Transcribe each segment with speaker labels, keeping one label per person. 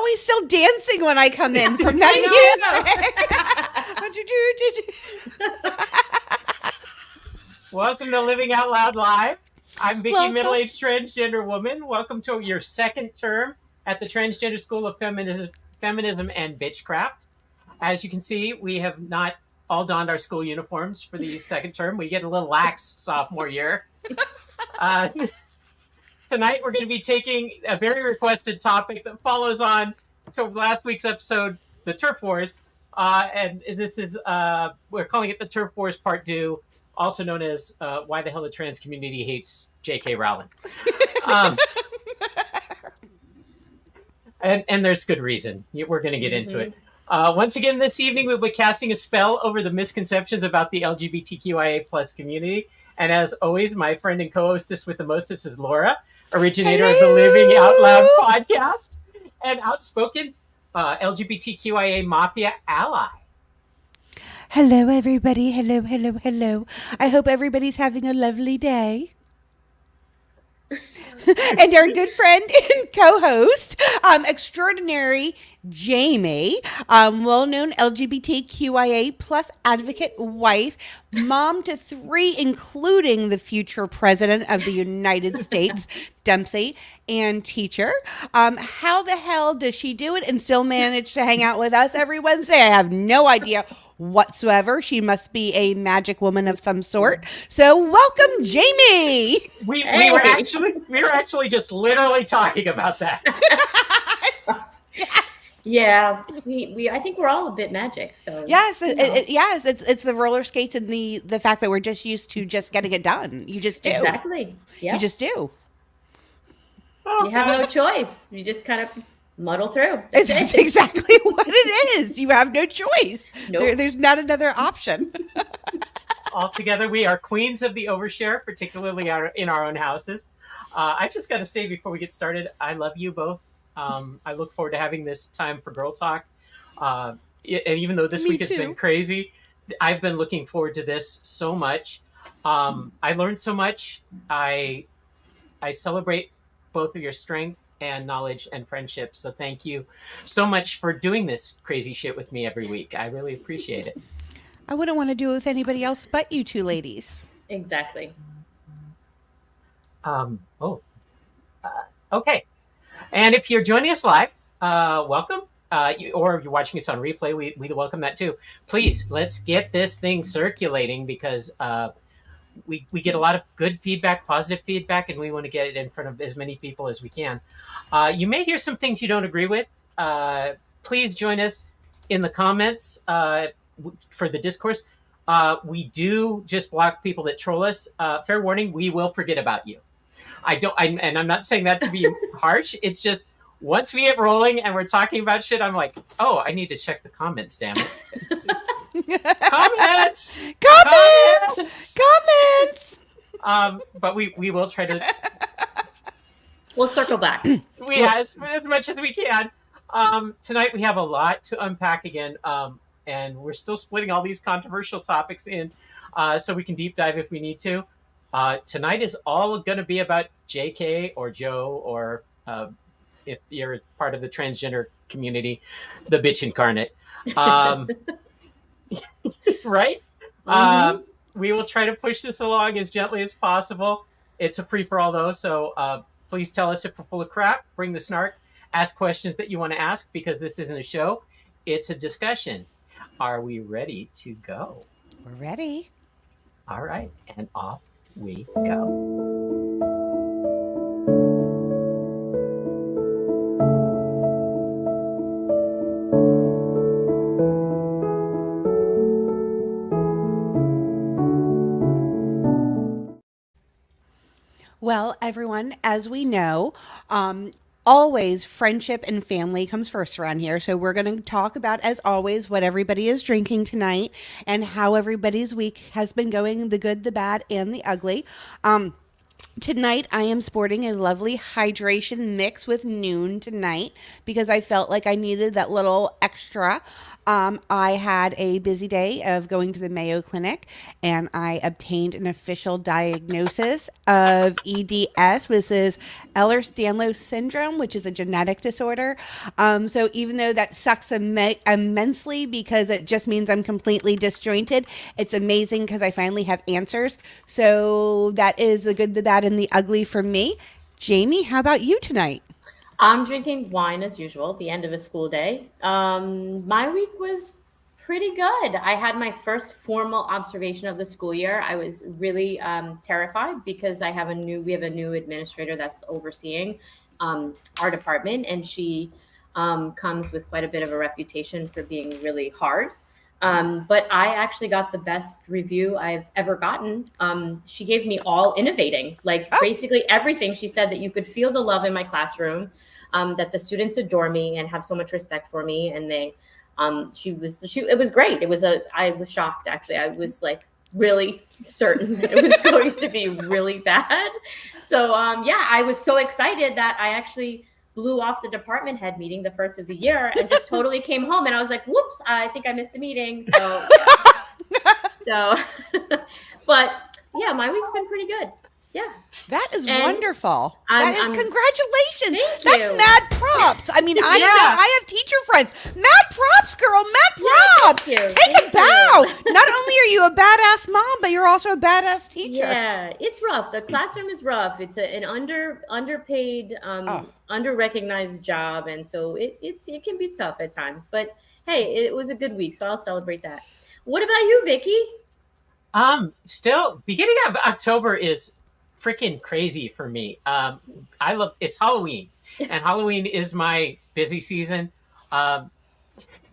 Speaker 1: always still dancing when I come in from that music.
Speaker 2: Welcome to Living Out Loud Live. I'm Vicky, middle-aged transgender woman. Welcome to your second term at the Transgender School of Feminism and Bitchcraft. As you can see, we have not all donned our school uniforms for the second term. We get a little lax sophomore year. Tonight, we're going to be taking a very requested topic that follows on to last week's episode, the TERF Wars. And this is, we're calling it the TERF Wars Part 2, also known as Why the Hell the Trans Community Hates J.K. Rowling. And there's good reason. We're going to get into it. Once again, this evening, we'll be casting a spell over the misconceptions about the LGBTQIA plus community. And as always, my friend and co-hostess with the mostest is Laura, originator of the Living Out Loud podcast and outspoken LGBTQIA mafia ally.
Speaker 1: Hello, everybody. Hello. I hope everybody's having a lovely day. And our good friend and co-host, extraordinary Jamie, well-known LGBTQIA plus advocate, wife, mom to 3, including the future president of the United States, Dempsey, and teacher. How the hell does she do it and still manage to hang out with us every Wednesday? I have no idea whatsoever. She must be a magic woman of some sort. So welcome, Jamie.
Speaker 2: We were actually just literally talking about that.
Speaker 1: Yes.
Speaker 3: Yeah, we I think we're all a bit magic. So
Speaker 1: yes, it's the roller skates and the fact that we're just used to just getting it done. You just do.
Speaker 3: Exactly. Yeah.
Speaker 1: You just do.
Speaker 3: You have no choice. You just kind of muddle through.
Speaker 1: That's exactly what it is. You have no choice.
Speaker 3: Nope.
Speaker 1: There's not another option.
Speaker 2: Altogether, we are queens of the overshare, particularly in our own houses. I just got to say before we get started, I love you both. I look forward to having this time for Girl Talk. And even though this week has been crazy, I've been looking forward to this so much. I learned so much. I celebrate both of your strength and knowledge and friendship. So thank you so much for doing this crazy shit with me every week. I really appreciate it.
Speaker 1: I wouldn't want to do it with anybody else but you two ladies.
Speaker 3: Exactly.
Speaker 2: Okay. And if you're joining us live, welcome. Or if you're watching us on replay, we welcome that too. Please, let's get this thing circulating because we get a lot of good feedback, positive feedback, and we want to get it in front of as many people as we can. You may hear some things you don't agree with. Please join us in the comments for the discourse. We do just block people that troll us. Fair warning, we will forget about you. And I'm not saying that to be harsh. It's just once we get rolling and we're talking about shit, I'm like, oh, I need to check the comments, damn it. Comments. But we will try to.
Speaker 3: We'll circle back.
Speaker 2: As much as we can. Tonight we have a lot to unpack again, and we're still splitting all these controversial topics in, so we can deep dive if we need to. Tonight is all going to be about JK or Joe, or if you're part of the transgender community, the bitch incarnate. Right? Mm-hmm. We will try to push this along as gently as possible. It's a free-for-all, though, so please tell us if we're full of crap. Bring the snark. Ask questions that you want to ask, because this isn't a show. It's a discussion. Are we ready to go?
Speaker 1: We're ready.
Speaker 2: All right, and off we go.
Speaker 1: Well, everyone, as we know, always friendship and family comes first around here. So we're going to talk about, as always, what everybody is drinking tonight and how everybody's week has been going, the good, the bad, and the ugly. Tonight, I am sporting a lovely hydration mix with Noon tonight because I felt like I needed that little extra. I had a busy day of going to the Mayo Clinic, and I obtained an official diagnosis of EDS, which is Ehlers-Danlos syndrome, which is a genetic disorder. So even though that sucks immensely because it just means I'm completely disjointed, it's amazing because I finally have answers. So that is the good, the bad, and the ugly for me. Jamie, how about you tonight?
Speaker 3: I'm drinking wine as usual, the end of a school day. My week was pretty good. I had my first formal observation of the school year. I was really terrified because we have a new administrator that's overseeing our department, and she comes with quite a bit of a reputation for being really hard. But I actually got the best review I've ever gotten. She gave me all innovating, like basically everything. She said that you could feel the love in my classroom, that the students adore me and have so much respect for me. And it was great. I was shocked, actually. I was like really certain that it was going to be really bad. So, yeah, I was so excited that I actually blew off the department head meeting the first of the year and just totally came home, and I was like, whoops, I think I missed a meeting. So, yeah. So, but yeah, my week's been pretty good. Yeah.
Speaker 1: That is
Speaker 3: And
Speaker 1: wonderful.
Speaker 3: I'm-
Speaker 1: That is
Speaker 3: I'm-
Speaker 1: congratulations.
Speaker 3: Thank
Speaker 1: That's
Speaker 3: you.
Speaker 1: mad props. I mean, I
Speaker 2: Yeah.
Speaker 1: know I have teacher friends. Mad props, girl. Mad props.
Speaker 3: thank you.
Speaker 1: Take a
Speaker 3: Thank
Speaker 1: bow.
Speaker 3: you.
Speaker 1: Not only are you a badass mom, but you're also a badass teacher.
Speaker 3: Yeah, it's rough. The classroom is rough. It's an underpaid, under-recognized job, and so it can be tough at times. But hey, it was a good week, so I'll celebrate that. What about you, Vicky?
Speaker 2: Still, beginning of October is freaking crazy for me. It's Halloween, and Halloween is my busy season.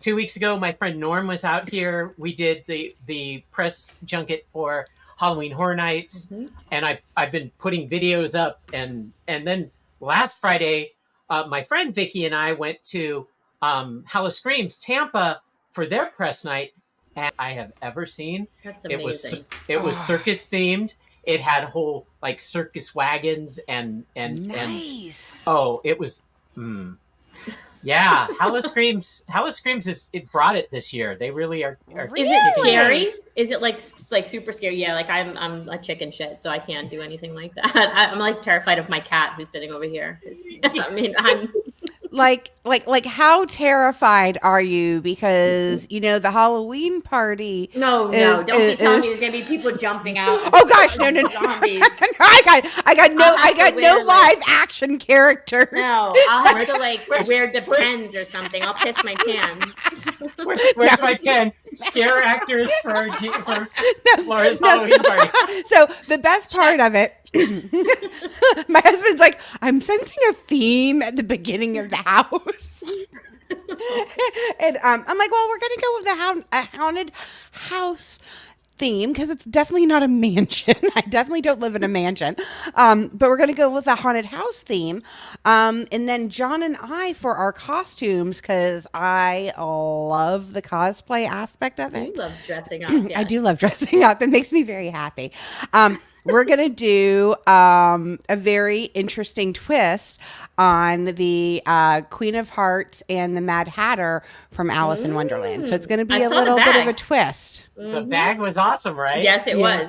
Speaker 2: 2 weeks ago, my friend Norm was out here. We did the press junket for Halloween Horror Nights, and I've been putting videos up, and then last Friday, my friend Vicky and I went to Hallow Screams Tampa for their press night, and I have ever seen.
Speaker 3: That's
Speaker 2: It was
Speaker 3: amazing.
Speaker 2: circus themed. It had whole like circus wagons and
Speaker 1: Nice.
Speaker 2: oh, it was. Yeah, Hallow Screams it brought it this year. They really are.
Speaker 3: Is it
Speaker 1: Really?
Speaker 3: scary? Is it like super scary? Yeah, like I'm a chicken shit, so I can't do anything like that. I'm like terrified of my cat who's sitting over here. 'Cause, I mean, I'm
Speaker 1: Like how terrified are you? Because the Halloween party.
Speaker 3: no,
Speaker 1: is-
Speaker 3: don't be telling me
Speaker 1: is-
Speaker 3: there's gonna be people jumping out.
Speaker 1: Oh gosh, no.
Speaker 3: Zombies.
Speaker 1: I got no
Speaker 3: I'll have to wear,
Speaker 1: live action characters.
Speaker 3: No, I'll have to like wear Depends or something. I'll piss my pants.
Speaker 2: Where's my pen? Scare actors for
Speaker 1: No,
Speaker 2: Laura's
Speaker 1: no.
Speaker 2: Halloween party.
Speaker 1: So the best part of it, my husband's like, I'm sensing a theme at the beginning of the house. And I'm like, well, we're gonna go with a haunted house theme because it's definitely not a mansion. I definitely don't live in a mansion. But we're gonna go with a haunted house theme. And then John and I for our costumes, because I love the cosplay aspect of it.
Speaker 3: You love dressing up.
Speaker 1: I
Speaker 3: Yes.
Speaker 1: do love dressing up. It makes me very happy. We're going to do a very interesting twist on the Queen of Hearts and the Mad Hatter from Alice in Wonderland. So it's going to be
Speaker 3: I
Speaker 1: a
Speaker 3: saw the
Speaker 1: little bit of
Speaker 3: bag.
Speaker 1: a twist.
Speaker 2: The bag was awesome, right?
Speaker 3: Yes, it
Speaker 1: Yeah.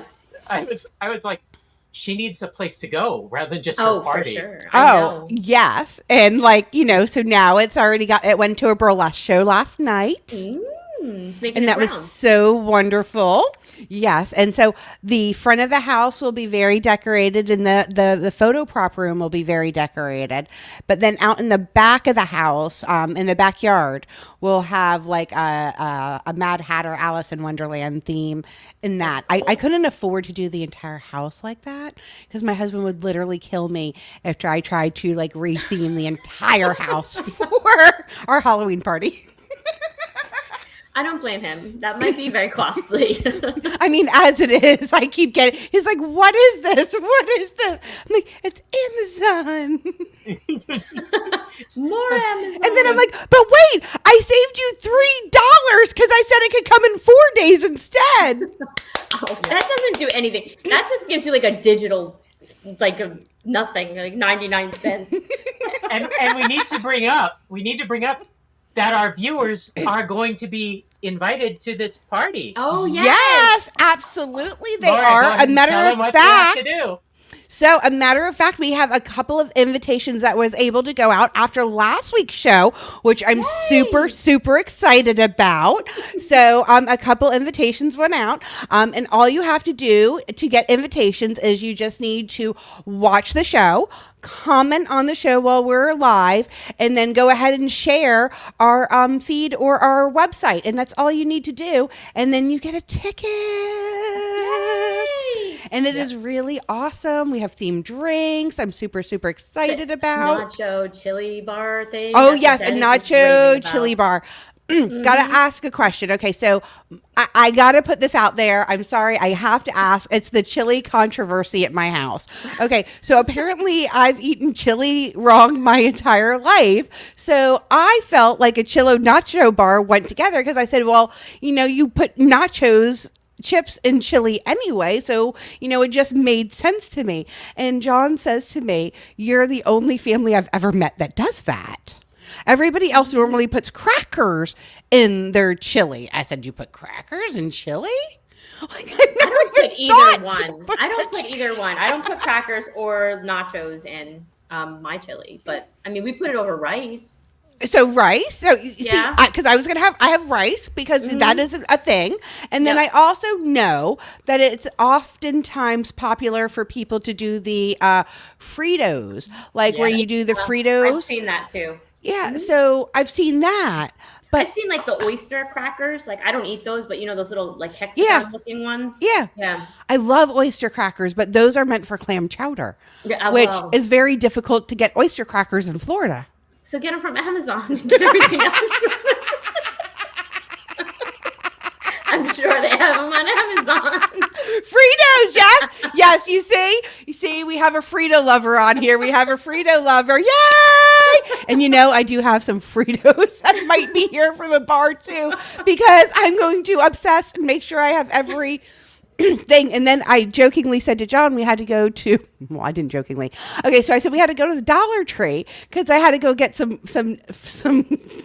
Speaker 3: was.
Speaker 2: I was like, she needs a place to go rather than just her
Speaker 3: For
Speaker 2: party.
Speaker 3: sure. I know.
Speaker 1: Yes. And so now it went to a burlesque show last night.
Speaker 3: Making
Speaker 1: And
Speaker 3: its
Speaker 1: that was
Speaker 3: rounds.
Speaker 1: so wonderful. Yes. And so the front of the house will be very decorated and the photo prop room will be very decorated. But then out in the back of the house, in the backyard, we'll have like a Mad Hatter Alice in Wonderland theme in that. I couldn't afford to do the entire house like that because my husband would literally kill me after I tried to like retheme the entire house for our Halloween party.
Speaker 3: I don't blame him. That might be very costly.
Speaker 1: I mean, as it is, I keep getting. He's like, "What is this? What is this?" I'm like, "It's Amazon."
Speaker 3: More Amazon.
Speaker 1: And then I'm like, "But wait, I saved you $3 because I said it could come in 4 days instead."
Speaker 3: Oh, that doesn't do anything. That just gives you like a digital, like a nothing, like 99 cents.
Speaker 2: And we need to bring up that our viewers are going to be invited to this party.
Speaker 3: Oh
Speaker 1: Yes, absolutely they
Speaker 2: Laura, go
Speaker 1: are.
Speaker 2: ahead
Speaker 1: A
Speaker 2: and
Speaker 1: matter
Speaker 2: tell
Speaker 1: of
Speaker 2: them what they have
Speaker 1: fact,
Speaker 2: to do.
Speaker 1: So, a matter of fact, we have a couple of invitations that was able to go out after last week's show, which I'm super, super excited about. So, a couple invitations went out, and all you have to do to get invitations is you just need to watch the show, comment on the show while we're live, and then go ahead and share our feed or our website, and that's all you need to do, and then you get a ticket. And it is really awesome. We have themed drinks. I'm super, super excited about.
Speaker 3: Nacho chili bar thing.
Speaker 1: Oh,
Speaker 3: That's
Speaker 1: yes,
Speaker 3: what
Speaker 1: a
Speaker 3: Dennis was
Speaker 1: nacho
Speaker 3: raving
Speaker 1: chili
Speaker 3: about.
Speaker 1: bar. Gotta ask a question. Okay, so I gotta put this out there. I'm sorry, I have to ask. It's the chili controversy at my house. Okay, so apparently I've eaten chili wrong my entire life. So I felt like a chilo nacho bar went together because I said, well, you put nachos chips and chili anyway, so it just made sense to me. And John says to me, you're the only family I've ever met that does that. Everybody else normally puts crackers in their chili. I said, you put crackers in chili? Like,
Speaker 3: I don't put either one. I don't put either one. I don't put crackers or nachos in my chili, but I mean, we put it over rice.
Speaker 1: So rice. So see,
Speaker 3: Yeah.
Speaker 1: because I have rice because that is a thing, and then I also know that it's oftentimes popular for people to do the Fritos, like where you do the Fritos.
Speaker 3: I've seen that too.
Speaker 1: Yeah, so I've seen that, but
Speaker 3: I've seen like the oyster crackers. Like I don't eat those, but those little like hexagon looking ones.
Speaker 1: yeah, I love oyster crackers, but those are meant for clam chowder, which is very difficult to get oyster crackers in Florida.
Speaker 3: So get them from Amazon and get everything else. I'm sure they have them on Amazon.
Speaker 1: Fritos, yes. You see, we have a Frito lover on here. We have a Frito lover, yay! And I do have some Fritos that might be here for the bar too, because I'm going to obsess and make sure I have every thing. And then I jokingly said to John, we had to go to, well, I didn't jokingly. Okay, so I said we had to go to the Dollar Tree because I had to go get some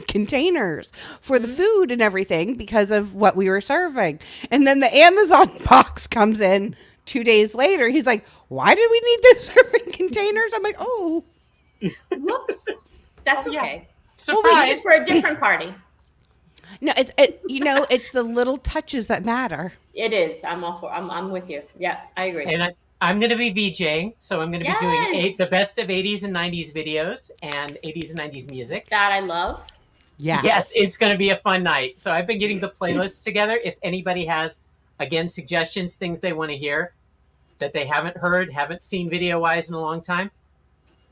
Speaker 1: containers for the food and everything because of what we were serving. And then the Amazon box comes in 2 days later. He's like, why did we need those serving containers? I'm like, oh.
Speaker 3: Whoops. That's okay.
Speaker 2: Surprise.
Speaker 3: For a different party.
Speaker 1: No, it's the little touches that matter.
Speaker 3: It is. I'm all for. I'm with you. Yeah, I agree.
Speaker 2: And I'm going to be VJing, so I'm going to be doing the best of 80s and 90s videos and 80s and 90s music.
Speaker 3: That I love.
Speaker 1: Yeah.
Speaker 2: Yes, it's going to be a fun night. So I've been getting the playlists together. If anybody has, again, suggestions, things they want to hear that they haven't heard, haven't seen video-wise in a long time,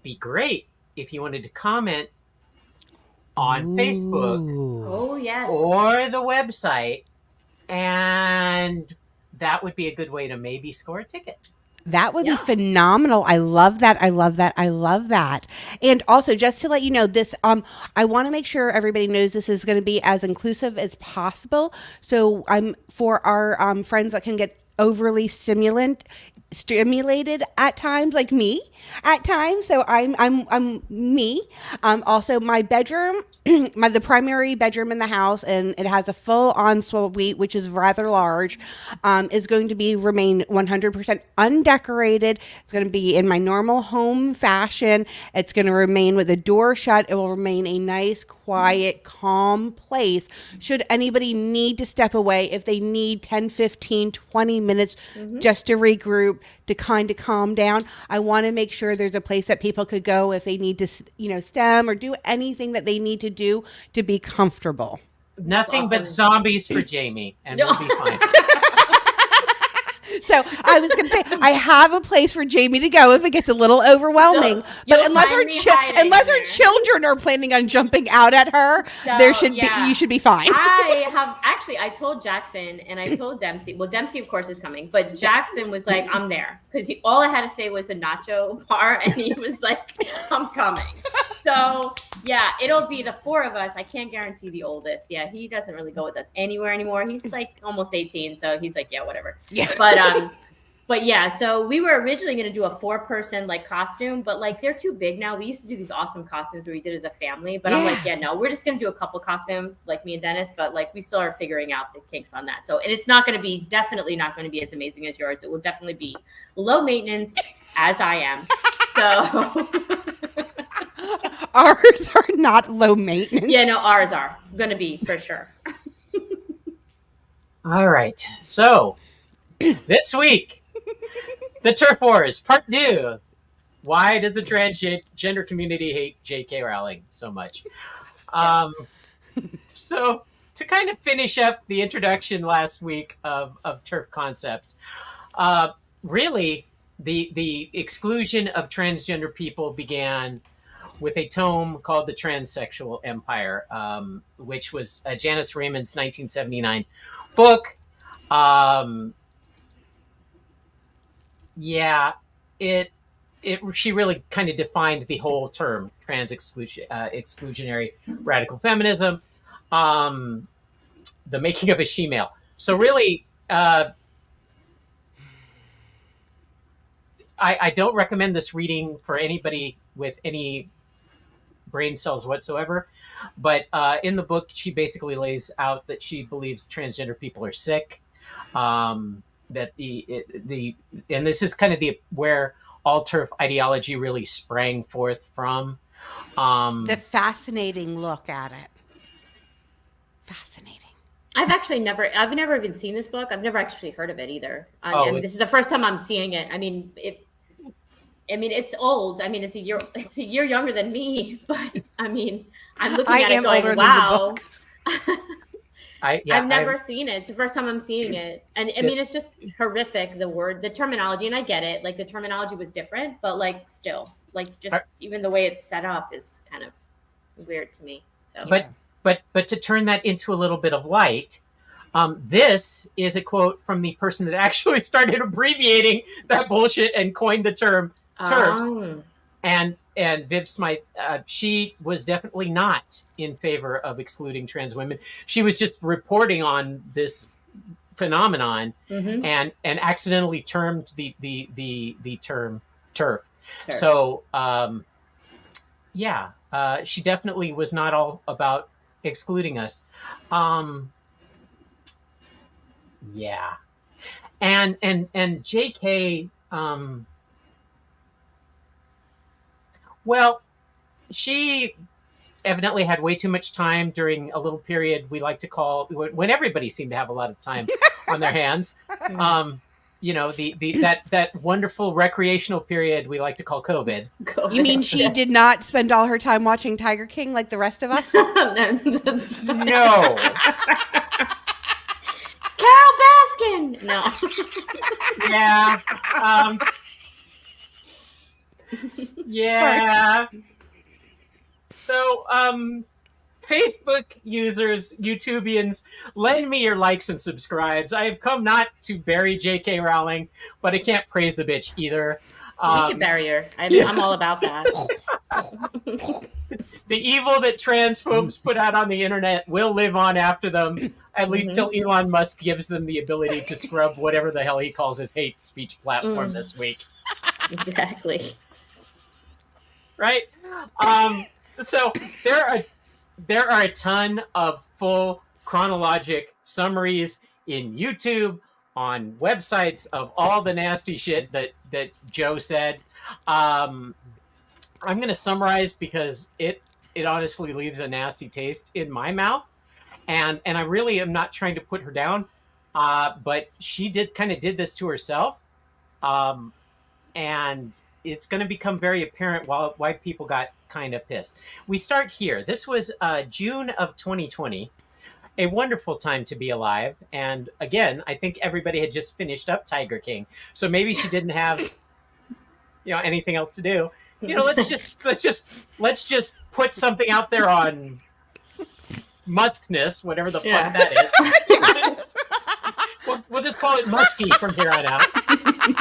Speaker 2: be great if you wanted to comment on Facebook.
Speaker 3: Oh, yes.
Speaker 2: Or the website. And that would be a good way to maybe score a ticket.
Speaker 1: That would be phenomenal. I love that. I love that. I love that. And also, just to let you know, this I want to make sure everybody knows this is going to be as inclusive as possible. So for our friends that can get overly stimulated at times, like me at times. So I'm me. Also my bedroom, the primary bedroom in the house, and it has a full ensuite, which is rather large, is going to remain 100% undecorated. It's going to be in my normal home fashion. It's going to remain with the door shut. It will remain a nice, quiet, calm place. Should anybody need to step away, if they need 10, 15, 20 minutes just to regroup, to kind of calm down, I want to make sure there's a place that people could go if they need to, stem or do anything that they need to do to be comfortable.
Speaker 2: Nothing but zombies for Jamie, and we'll be fine.
Speaker 1: So I was going to say, I have a place for Jamie to go if it gets a little overwhelming. But unless her children are planning on jumping out at her, you should be fine.
Speaker 3: I told Jackson and I told Dempsey. Well, Dempsey of course is coming, but Jackson was like, I'm there, because all I had to say was a nacho bar, and he was like, I'm coming. So yeah, it'll be the four of us. I can't guarantee the oldest. Yeah, he doesn't really go with us anywhere anymore. He's like almost 18, so he's like, yeah, whatever.
Speaker 1: Yeah.
Speaker 3: But But yeah, so we were originally going to do a 4-person like costume, but like they're too big now. We used to do these awesome costumes where we did as a family, but I'm like, yeah, no, we're just going to do a couple costume like me and Dennis, but like we still are figuring out the kinks on that. So, and it's not going to be, definitely not going to be as amazing as yours. It will definitely be low maintenance as I am. So
Speaker 1: Ours are not low maintenance.
Speaker 3: yeah, no, ours are going to be for sure.
Speaker 2: All right. So this week, the Turf Wars, Part 2. Why does the transgender community hate J.K. Rowling so much? So to kind of finish up the introduction last week of TERF concepts, really the exclusion of transgender people began with a tome called The Transsexual Empire, which was Janice Raymond's 1979 book. She really kind of defined the whole term exclusionary radical feminism, the making of a she-male. So really, I don't recommend this reading for anybody with any brain cells whatsoever. But in the book, she basically lays out that she believes transgender people are sick. That and this is kind of where all TERF ideology really sprang forth from.
Speaker 1: The fascinating look at it. Fascinating.
Speaker 3: I've never even seen this book. I've never actually heard of it either. And this is the first time I'm seeing it. I mean, it's old. I mean, it's a year younger than me, but I mean, I'm looking at it going, wow. I've never seen it. It's the first time I'm seeing it. And I mean, it's just horrific, the terminology, and I get it. Like the terminology was different, but like still, like just even the way it's set up is kind of weird to me. So
Speaker 2: But to turn that into a little bit of light, this is a quote from the person that actually started abbreviating that bullshit and coined the term TERFs. And Viv Smythe, she was definitely not in favor of excluding trans women. She was just reporting on this phenomenon and accidentally termed the term TERF. Sure. So she definitely was not all about excluding us. And JK, well, she evidently had way too much time during a little period we like to call when everybody seemed to have a lot of time on their hands. That wonderful recreational period we like to call COVID.
Speaker 1: You mean she did not spend all her time watching Tiger King like the rest of us?
Speaker 2: No.
Speaker 3: Carol Baskin. No.
Speaker 2: Yeah. Yeah. Sorry. So, Facebook users, YouTubians, lend me your likes and subscribes. I have come not to bury J.K. Rowling, but I can't praise the bitch either.
Speaker 3: You can bury her. I'm all about that.
Speaker 2: The evil that transphobes put out on the internet will live on after them, at least till Elon Musk gives them the ability to scrub whatever the hell he calls his hate speech platform this week.
Speaker 3: Exactly.
Speaker 2: Right? So there are a ton of full chronologic summaries in YouTube, on websites of all the nasty shit that Joe said. I'm going to summarize because it honestly leaves a nasty taste in my mouth. And I really am not trying to put her down, but she did this to herself. And it's going to become very apparent why people got kind of pissed. We start here. This was June of 2020, a wonderful time to be alive. And again, I think everybody had just finished up Tiger King, so maybe she didn't have anything else to do. Let's just put something out there on Muskness, whatever the fuck that is. We'll just call it Musky from here on out.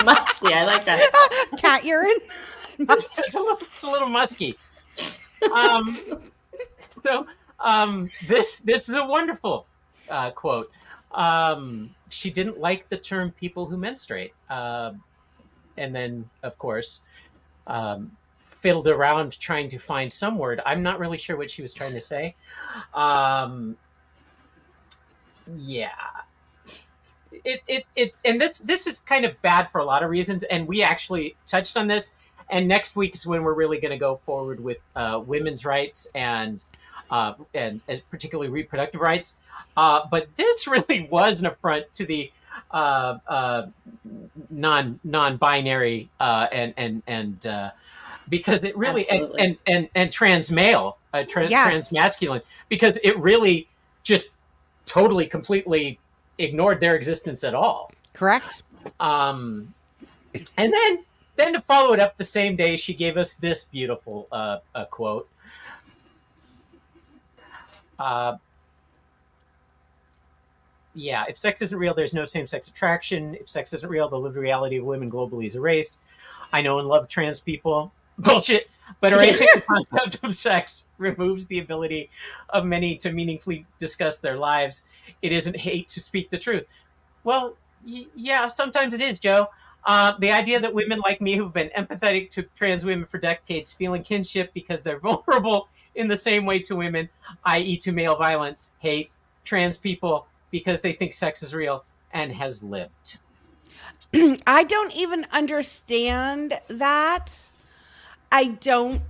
Speaker 3: Musky, I like that.
Speaker 1: Cat urine.
Speaker 2: It's a little musky. This is a wonderful quote. she didn't like the term people who menstruate. And then, of course, fiddled around trying to find some word. I'm not really sure what she was trying to say. Yeah. It's and this is kind of bad for a lot of reasons, and we actually touched on this. And next week is when we're really going to go forward with women's rights and particularly reproductive rights. But this really was an affront to the non-binary and because it really and trans male, trans masculine, because it really just totally completely ignored their existence at all.
Speaker 1: Correct.
Speaker 2: And then to follow it up the same day, she gave us this beautiful quote. Yeah, if sex isn't real, there's no same-sex attraction. If sex isn't real, the lived reality of women globally is erased. I know and love trans people. Bullshit. But erasing the concept of sex removes the ability of many to meaningfully discuss their lives. It isn't hate to speak the truth. Well, yeah, sometimes it is, Joe. The idea that women like me who've been empathetic to trans women for decades feeling kinship because they're vulnerable in the same way to women, i.e. to male violence, hate trans people because they think sex is real and has lived.
Speaker 1: I don't even understand that. I don't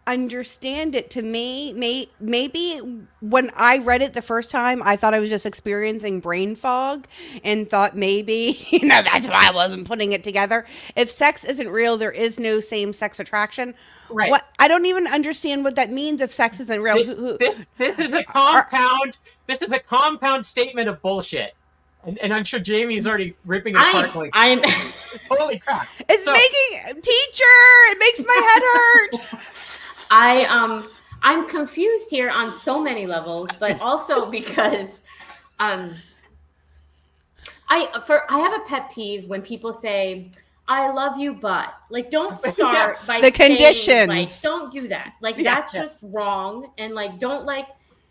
Speaker 1: understand it. To me, maybe when I read it the first time, I thought I was just experiencing brain fog and thought maybe, that's why I wasn't putting it together. If sex isn't real, there is no same-sex attraction.
Speaker 2: Right.
Speaker 1: What? I don't even understand what that means if sex isn't real.
Speaker 2: This is a compound. This is a compound statement of bullshit. And I'm sure Jamie's already ripping it apart. Holy crap!
Speaker 1: It's making teacher. It makes my head hurt.
Speaker 3: I'm confused here on so many levels, but also because I have a pet peeve when people say, "I love you," but like don't start by
Speaker 1: the
Speaker 3: saying,
Speaker 1: conditions.
Speaker 3: Like, don't do that. Like that's just wrong, and like don't like.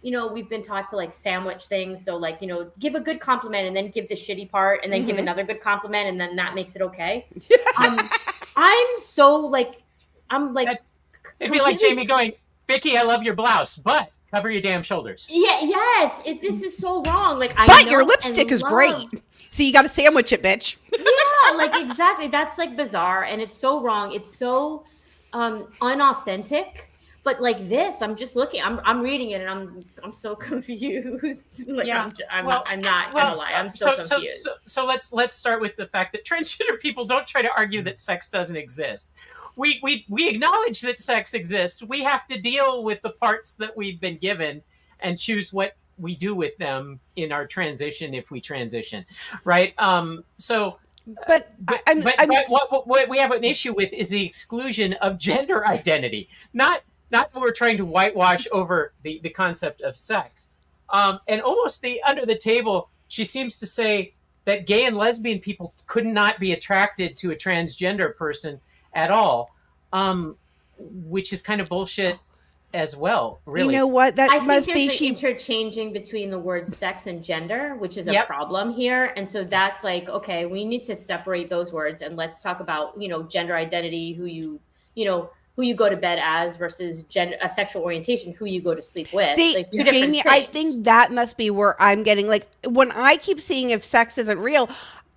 Speaker 3: We've been taught to like sandwich things. So like, give a good compliment and then give the shitty part and then give another good compliment and then that makes it okay. I'm so like,
Speaker 2: it'd be like Jamie going, Vicky, I love your blouse, but cover your damn shoulders.
Speaker 3: Yeah. Yes. This is so wrong. Like,
Speaker 1: but your lipstick is great. So you got to sandwich it, bitch.
Speaker 3: Yeah. Like exactly. That's like bizarre. And it's so wrong. It's so unauthentic. But like this, I'm just looking. I'm reading it, and I'm so confused. Like I'm not gonna lie. I'm so confused.
Speaker 2: So let's start with the fact that transgender people don't try to argue that sex doesn't exist. We acknowledge that sex exists. We have to deal with the parts that we've been given and choose what we do with them in our transition if we transition, right? But what we have an issue with is the exclusion of gender identity, not that we're trying to whitewash over the concept of sex. And almost under the table, she seems to say that gay and lesbian people could not be attracted to a transgender person at all, which is kind of bullshit as well, really.
Speaker 1: You know what?
Speaker 3: I think there's interchanging between the words sex and gender, which is a problem here. And so that's like, okay, we need to separate those words and let's talk about, gender identity, who you go to bed as versus a sexual orientation, who you go to sleep with.
Speaker 1: See,
Speaker 3: like
Speaker 1: Jamie, I think that must be where I'm getting, like, when I keep seeing if sex isn't real,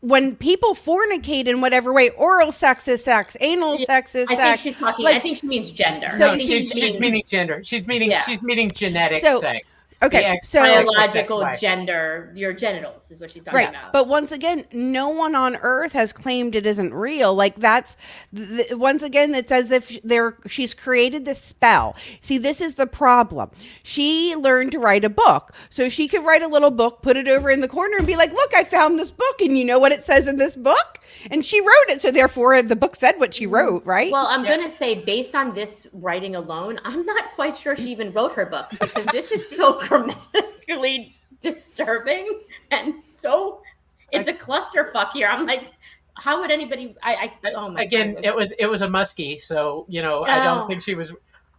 Speaker 1: when people fornicate in whatever way, oral sex is sex, anal sex is sex.
Speaker 3: I think she's talking, like, I think she means gender.
Speaker 2: So no, she's meaning gender. She's meaning genetic sex.
Speaker 1: Okay,
Speaker 3: so biological gender, your genitals is what she's talking about.
Speaker 1: But once again, no one on earth has claimed it isn't real. Like that's once again, it's as if she's created this spell. See, this is the problem. She learned to write a book, so she could write a little book, put it over in the corner, and be like, "Look, I found this book, and you know what it says in this book?" And she wrote it, so therefore the book said what she wrote, right?
Speaker 3: Well, I'm gonna say, based on this writing alone, I'm not quite sure she even wrote her book because this is so grammatically disturbing and so it's a clusterfuck here. I'm like, how would anybody? Oh my
Speaker 2: again, God. It was a muskie, so I don't think she was.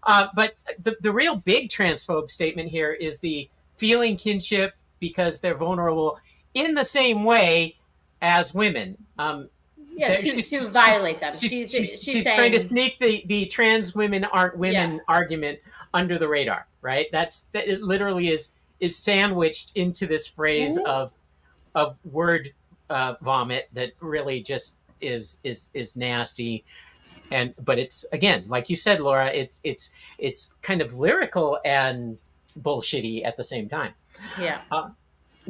Speaker 2: But the real big transphobe statement here is the feeling kinship because they're vulnerable in the same way as women.
Speaker 3: Yeah, to violate them. She's
Speaker 2: She's
Speaker 3: saying,
Speaker 2: trying to sneak the trans women aren't women argument under the radar, right? That it literally is sandwiched into this phrase of word vomit that really just is nasty. And but it's, again, like you said, Laura, it's kind of lyrical and bullshitty at the same time.
Speaker 3: Yeah.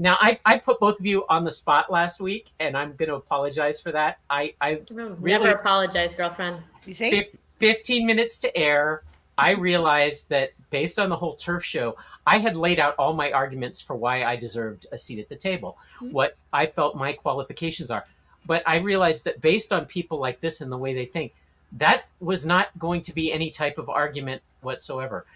Speaker 2: Now, I put both of you on the spot last week, and I'm going to apologize for that. I really
Speaker 3: Never apologize, girlfriend.
Speaker 1: You see?
Speaker 2: 15 minutes to air, I realized that based on the whole TERF show, I had laid out all my arguments for why I deserved a seat at the table, what I felt my qualifications are. But I realized that based on people like this and the way they think, that was not going to be any type of argument whatsoever.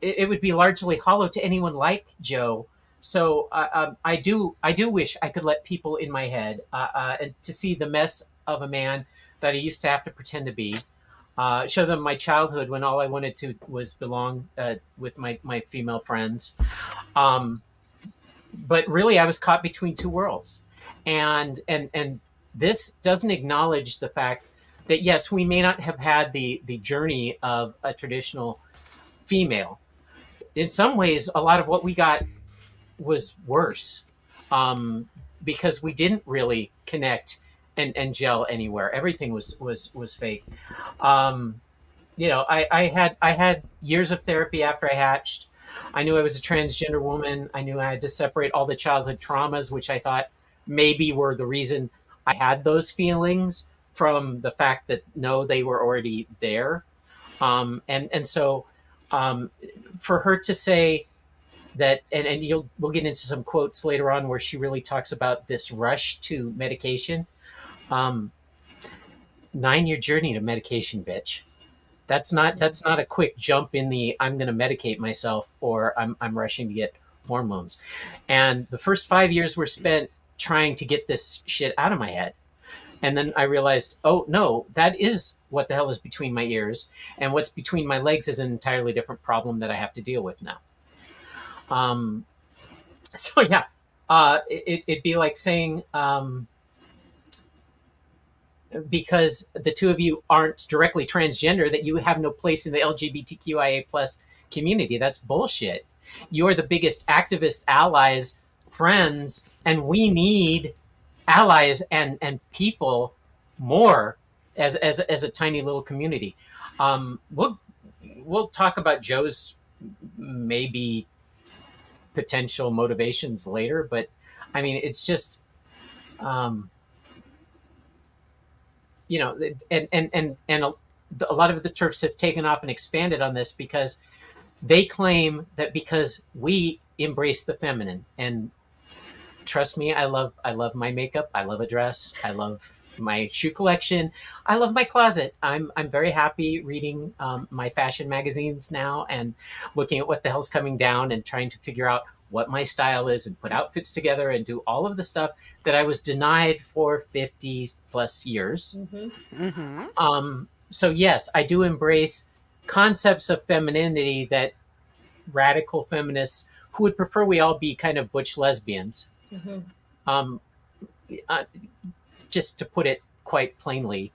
Speaker 2: It would be largely hollow to anyone like Joe. So I do wish I could let people in my head and to see the mess of a man that I used to have to pretend to be, show them my childhood when all I wanted to was belong with my female friends. But really, I was caught between two worlds, and this doesn't acknowledge the fact that yes, we may not have had the journey of a traditional female. In some ways, a lot of what we got was worse, because we didn't really connect and gel anywhere. Everything was fake. I had years of therapy after I hatched. I knew I was a transgender woman. I knew I had to separate all the childhood traumas, which I thought maybe were the reason I had those feelings, from the fact that no, they were already there. So for her to say that, and we'll get into some quotes later on where she really talks about this rush to medication. 9-year journey to medication, bitch. That's not a quick jump in the I'm going to medicate myself or I'm rushing to get hormones. And the first 5 years were spent trying to get this shit out of my head. And then I realized, oh no, that is what the hell is between my ears, and what's between my legs is an entirely different problem that I have to deal with now. So yeah, it'd be like saying, because the two of you aren't directly transgender, that you have no place in the LGBTQIA plus community. That's bullshit. You're the biggest activist, allies, friends, and we need allies and people more as a tiny little community. We'll talk about Joe's maybe potential motivations later, but I mean, it's just and a lot of the TERFs have taken off and expanded on this because they claim that because we embrace the feminine. And trust me, I love my makeup. I love a dress. I love my shoe collection. I love my closet. I'm very happy reading my fashion magazines now and looking at what the hell's coming down and trying to figure out what my style is and put outfits together and do all of the stuff that I was denied for 50 plus years.
Speaker 3: Mm-hmm.
Speaker 1: Mm-hmm.
Speaker 2: So yes, I do embrace concepts of femininity that radical feminists who would prefer we all be kind of butch lesbians.
Speaker 3: Mm-hmm.
Speaker 2: Just to put it quite plainly.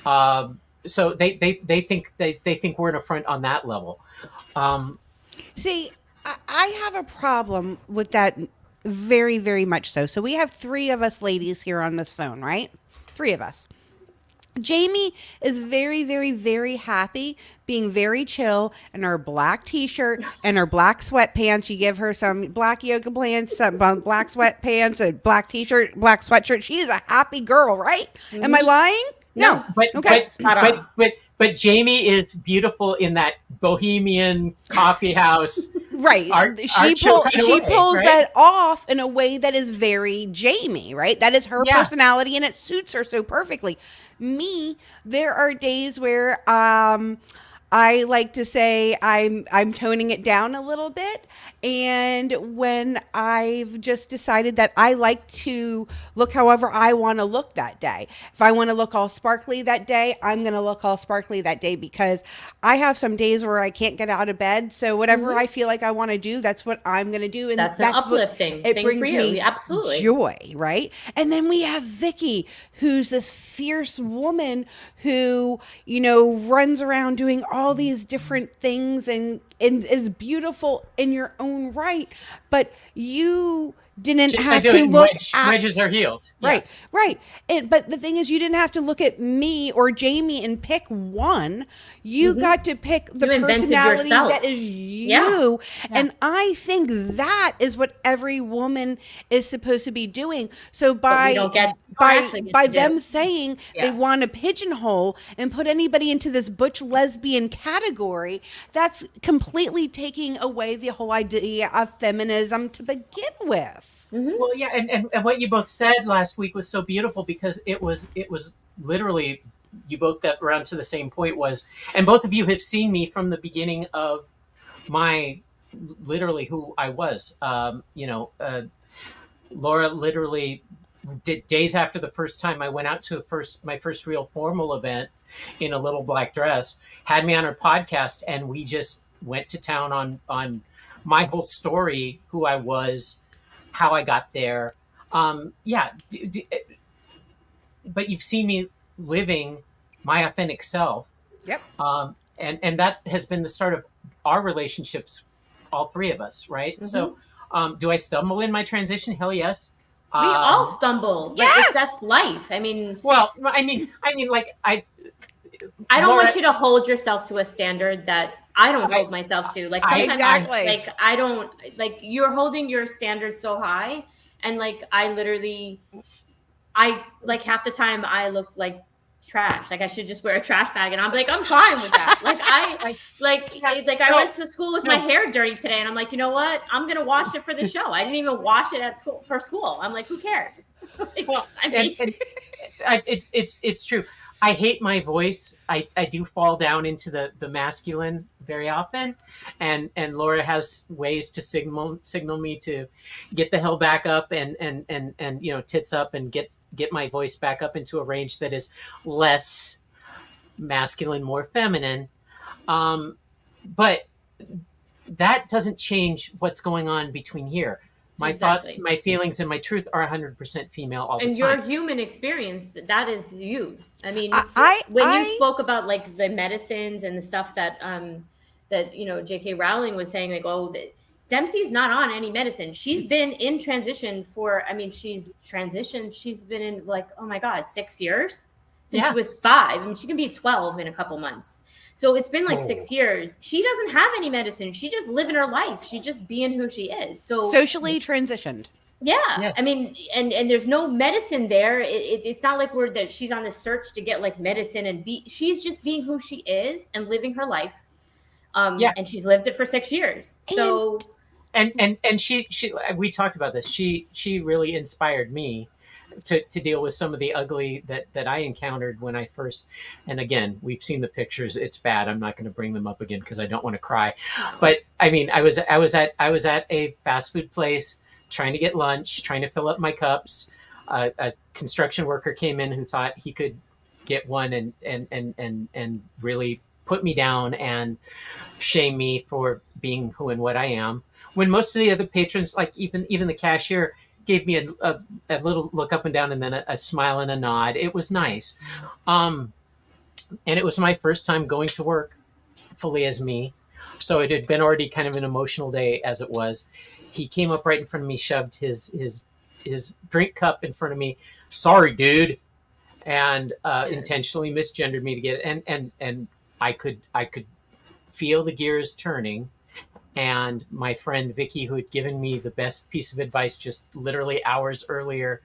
Speaker 2: So they think we're an affront on that level.
Speaker 1: See, I have a problem with that very, very much so. So we have 3 of us ladies here on this phone, right? 3 of us. Jamie is very, very, very happy being very chill in her black t-shirt and her black sweatpants. You give her some black yoga pants, some black sweatpants, a black t-shirt, black sweatshirt. She is a happy girl, right? Mm-hmm. Am I lying? No.
Speaker 2: But Jamie is beautiful in that bohemian coffee house.
Speaker 1: Right. She pulls right? that off in a way that is very Jamie, right? That is her personality and it suits her so perfectly. Me, there are days where I like to say I'm toning it down a little bit. And when I've just decided that I like to look however I want to look that day. If I want to look all sparkly that day, I'm going to look all sparkly that day, because I have some days where I can't get out of bed. So whatever I feel like I want to do, that's what I'm going to do. And
Speaker 3: That's an uplifting
Speaker 1: it
Speaker 3: thing
Speaker 1: brings
Speaker 3: for you.
Speaker 1: me
Speaker 3: Absolutely.
Speaker 1: joy, right? And then we have Vicky, who's this fierce woman who, runs around doing all these different things and is beautiful in your own right, but you didn't have to look at
Speaker 2: wedges her heels.
Speaker 1: Right,
Speaker 2: Yes.
Speaker 1: right. But the thing is, you didn't have to look at me or Jamie and pick one. You got to pick the
Speaker 3: You invented
Speaker 1: personality
Speaker 3: yourself.
Speaker 1: that is you.
Speaker 3: Yeah.
Speaker 1: And I think that is what every woman is supposed to be doing. So
Speaker 3: we
Speaker 1: by
Speaker 3: don't get-
Speaker 1: by
Speaker 3: actually get
Speaker 1: by
Speaker 3: to
Speaker 1: them
Speaker 3: do.
Speaker 1: saying
Speaker 3: Yeah.
Speaker 1: they want to pigeonhole and put anybody into this butch lesbian category, that's completely taking away the whole idea of feminism to begin with.
Speaker 2: Well, yeah, and what you both said last week was so beautiful, because it was literally, you both got around to the same point, was, and both of you have seen me from the beginning of my, literally who I was. Laura literally days after the first time I went out to my first real formal event in a little black dress, had me on her podcast, and we just went to town on my whole story, who I was, how I got there. But you've seen me living my authentic self.
Speaker 1: Yep.
Speaker 2: And that has been the start of our relationships, all three of us, right? So do I stumble in my transition? Hell yes.
Speaker 3: We all stumble. But
Speaker 1: Yes!
Speaker 3: that's life. I mean,
Speaker 2: Well, I mean, like
Speaker 3: I don't
Speaker 2: Laura-
Speaker 3: want you to hold yourself to a standard that I don't hold myself to. Like sometimes,
Speaker 1: Exactly.
Speaker 3: I don't, like, you're holding your standard so high, and like I like half the time I look like trash. Like I should just wear a trash bag, and I'm like, I'm fine with that. I went to school with my hair dirty today, and I'm like, you know what? I'm gonna wash it for the show. I didn't even wash it at school for school. I'm like, who cares?
Speaker 2: Well,
Speaker 3: I mean,
Speaker 2: it's true. I hate my voice. I do fall down into the masculine very often, and Laura has ways to signal me to get the hell back up and tits up, and get my voice back up into a range that is less masculine, more feminine. But that doesn't change what's going on between here. My thoughts, my feelings, and my truth are 100% female all the time.
Speaker 3: And your human experience, that is you. I mean,
Speaker 1: when
Speaker 3: you spoke about like the medicines and the stuff that J.K. Rowling was saying, like, oh, Dempsey's not on any medicine. She's been in transition she's transitioned. She's been in, like, oh my God, 6 years since she was 5. I mean, she can be 12 in a couple months. So it's been like 6 years. She doesn't have any medicine. She's just living her life. She's just being who she is. So
Speaker 1: socially transitioned.
Speaker 3: Yeah.
Speaker 2: Yes.
Speaker 3: I mean, and there's no medicine there. It's not like that she's on the search to get like medicine she's just being who she is and living her life. And she's lived it for 6 years. So
Speaker 2: and she we talked about this. She really inspired me to deal with some of the ugly that I encountered when I first, and again, we've seen the pictures. It's bad. I'm not going to bring them up again because I don't want to cry. But I mean, I was at a fast food place trying to get lunch, trying to fill up my cups. A construction worker came in who thought he could get one and really put me down and shame me for being who and what I am. When most of the other patrons, like even the cashier, gave me a little look up and down, and then a smile and a nod. It was nice. And it was my first time going to work fully as me. So it had been already kind of an emotional day as it was. He came up right in front of me, shoved his drink cup in front of me. Sorry, dude. And intentionally misgendered me to get it. And I could feel the gears turning. And my friend Vicky, who had given me the best piece of advice just literally hours earlier,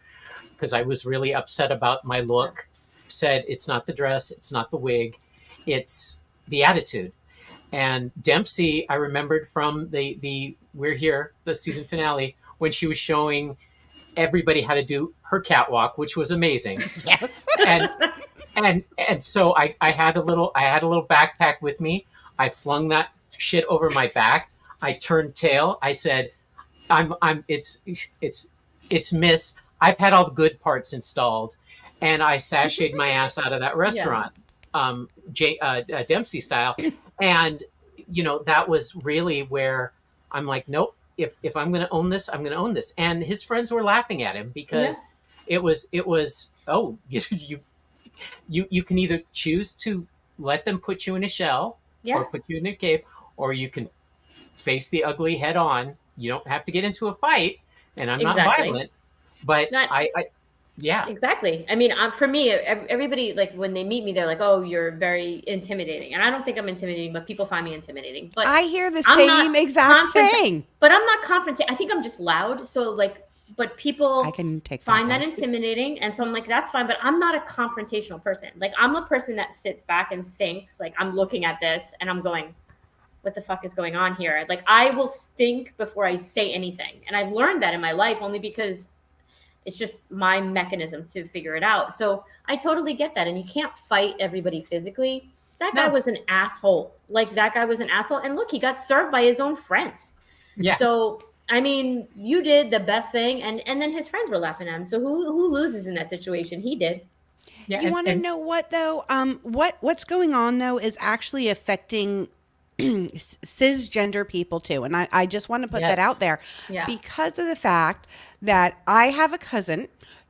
Speaker 2: because I was really upset about my look, said, it's not the dress, it's not the wig, it's the attitude. And Dempsey, I remembered from the We're Here, the season finale, when she was showing everybody how to do her catwalk, which was amazing.
Speaker 1: Yes.
Speaker 2: And so I had a little backpack with me. I flung that shit over my back. I turned tail. I said, it's Miss. I've had all the good parts installed, and I sashayed my ass out of that restaurant, Dempsey style, and that was really where I'm like, nope. If I'm going to own this, I'm going to own this. And his friends were laughing at him because it was oh you can either choose to let them put you in a shell or put you in a cave, or you can face the ugly head on. You don't have to get into a fight, and I'm not violent, but
Speaker 3: Exactly. I mean, for me, everybody, like, when they meet me, they're like, "Oh, you're very intimidating," and I don't think I'm intimidating, but people find me intimidating. But
Speaker 1: I hear the same exact thing.
Speaker 3: But I'm not confronting. I think I'm just loud. So, like, but people
Speaker 1: I can
Speaker 3: find that intimidating, and so I'm like, that's fine. But I'm not a confrontational person. Like, I'm a person that sits back and thinks. Like, I'm looking at this and I'm going, what the fuck is going on here? Like, I will think before I say anything, and I've learned that in my life only because it's just my mechanism to figure it out. So I totally get that. And you can't fight everybody physically. That guy was an asshole. Like, that guy was an asshole. And look, he got served by his own friends.
Speaker 2: Yeah.
Speaker 3: So, I mean, you did the best thing. And then his friends were laughing at him. So who loses in that situation? He did.
Speaker 1: Yeah, you want to know what, though? What's going on, though, is actually affecting cisgender people too, and I just want to put that out there because of the fact that I have a cousin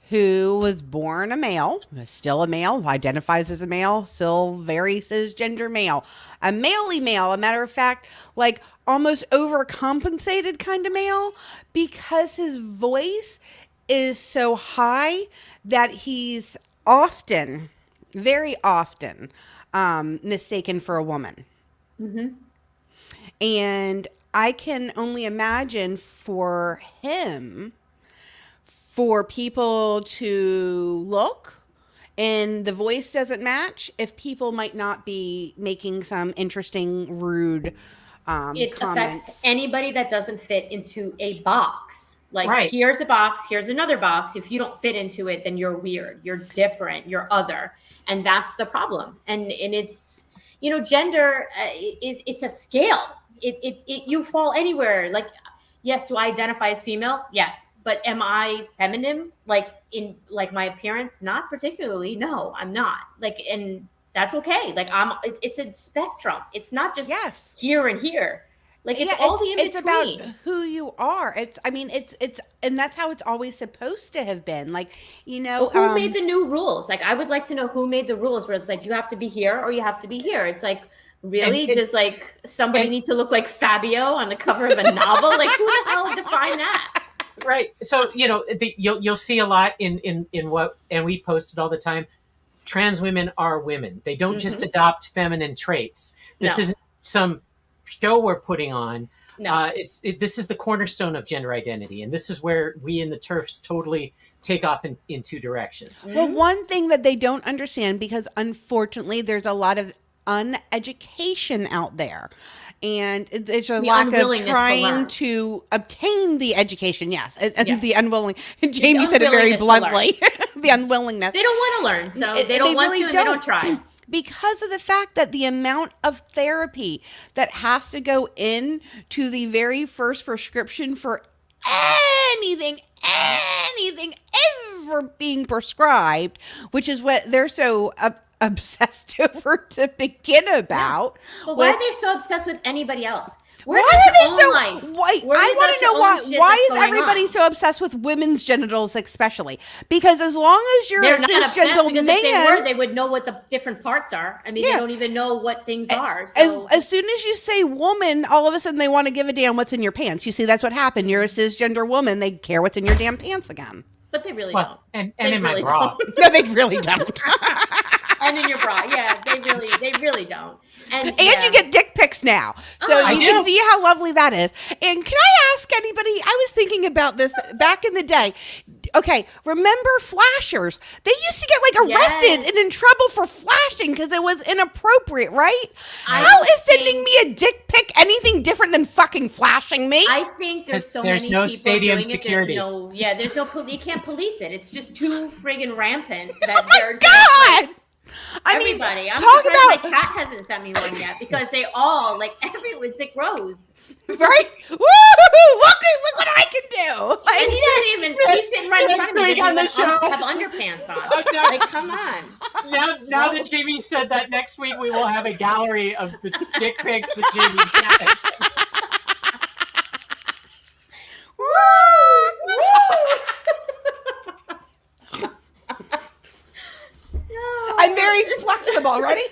Speaker 1: who was born a male, still a male, identifies as a male, still very cisgender male, a maley male, a matter of fact, like almost overcompensated kind of male, because his voice is so high that he's often, very often, mistaken for a woman.
Speaker 3: Mm-hmm.
Speaker 1: And I can only imagine for him, for people to look and the voice doesn't match, if people might not be making some interesting, rude
Speaker 3: it
Speaker 1: comments.
Speaker 3: Affects anybody that doesn't fit into a box. Like, here's a box, here's another box. If you don't fit into it, then you're weird, you're different, you're other. And that's the problem. And it's, gender it's a scale. It you fall anywhere. Like, yes, do I identify as female? Yes. But am I feminine? Like, in like my appearance? Not particularly. No, I'm not. Like, and that's okay. Like, it's a spectrum. It's not just here and here. Like, it's all the in between. It's
Speaker 1: about who you are. It's and that's how it's always supposed to have been. Like,
Speaker 3: who made the new rules? Like, I would like to know who made the rules where it's like, you have to be here or you have to be here. It's like, really? Does like somebody need to look like Fabio on the cover of a novel? Like, who the hell defined that?
Speaker 2: Right. So, you'll see a lot in what, and we post it all the time. Trans women are women. They don't just adopt feminine traits. This isn't some show we're putting on.
Speaker 3: No.
Speaker 2: This is the cornerstone of gender identity, and this is where we in the TERFs totally take off in two directions.
Speaker 1: Well, one thing that they don't understand, because unfortunately there's a lot of uneducation out there, and it's a lack of trying to obtain the education. Yes, and the unwilling. Jamie said it very bluntly. The unwillingness.
Speaker 3: They don't want to learn, so they don't want to, and they don't try.
Speaker 1: Because of the fact that the amount of therapy that has to go into the very first prescription for anything ever being prescribed, which is what they're so obsessed over to begin about.
Speaker 3: But why are they so obsessed with anybody else?
Speaker 1: Why are they so? I want to know why is everybody so obsessed with women's genitals, especially? Because as long as you're a cisgender man,
Speaker 3: if they would know what the different parts are. I mean, they don't even know what things are. So.
Speaker 1: As soon as you say woman, all of a sudden they want to give a damn what's in your pants. You see, that's what happened. You're a cisgender woman. They care what's in your damn pants again.
Speaker 3: But they really don't.
Speaker 2: And in my bra.
Speaker 1: No, they really don't.
Speaker 3: And in your bra, they really don't. And
Speaker 1: you get dick pics now, so you can see how lovely that is. And can I ask anybody? I was thinking about this back in the day. Okay, remember flashers? They used to get like arrested and in trouble for flashing because it was inappropriate, right? How is sending me a dick pic anything different than fucking flashing me?
Speaker 3: I think there's many
Speaker 2: no
Speaker 3: people
Speaker 2: stadium
Speaker 3: doing
Speaker 2: security.
Speaker 3: There's no you can't police it. It's just too friggin' rampant that they're
Speaker 1: God. I mean,
Speaker 3: Everybody. I'm
Speaker 1: talk
Speaker 3: surprised
Speaker 1: about
Speaker 3: my cat hasn't sent me one yet because they all it's like Rose.
Speaker 1: right. Woo! Look what I can do.
Speaker 3: And
Speaker 1: Like,
Speaker 3: he doesn't even. He's sitting right in front of me.
Speaker 2: Next week on the
Speaker 3: Doesn't even
Speaker 2: show.
Speaker 3: have underpants on.
Speaker 2: No.
Speaker 3: Like, come on.
Speaker 2: Now that Jamie said that, next week we will have a gallery of the dick pics that Jamie's got.
Speaker 1: I'm very flexible. Ready?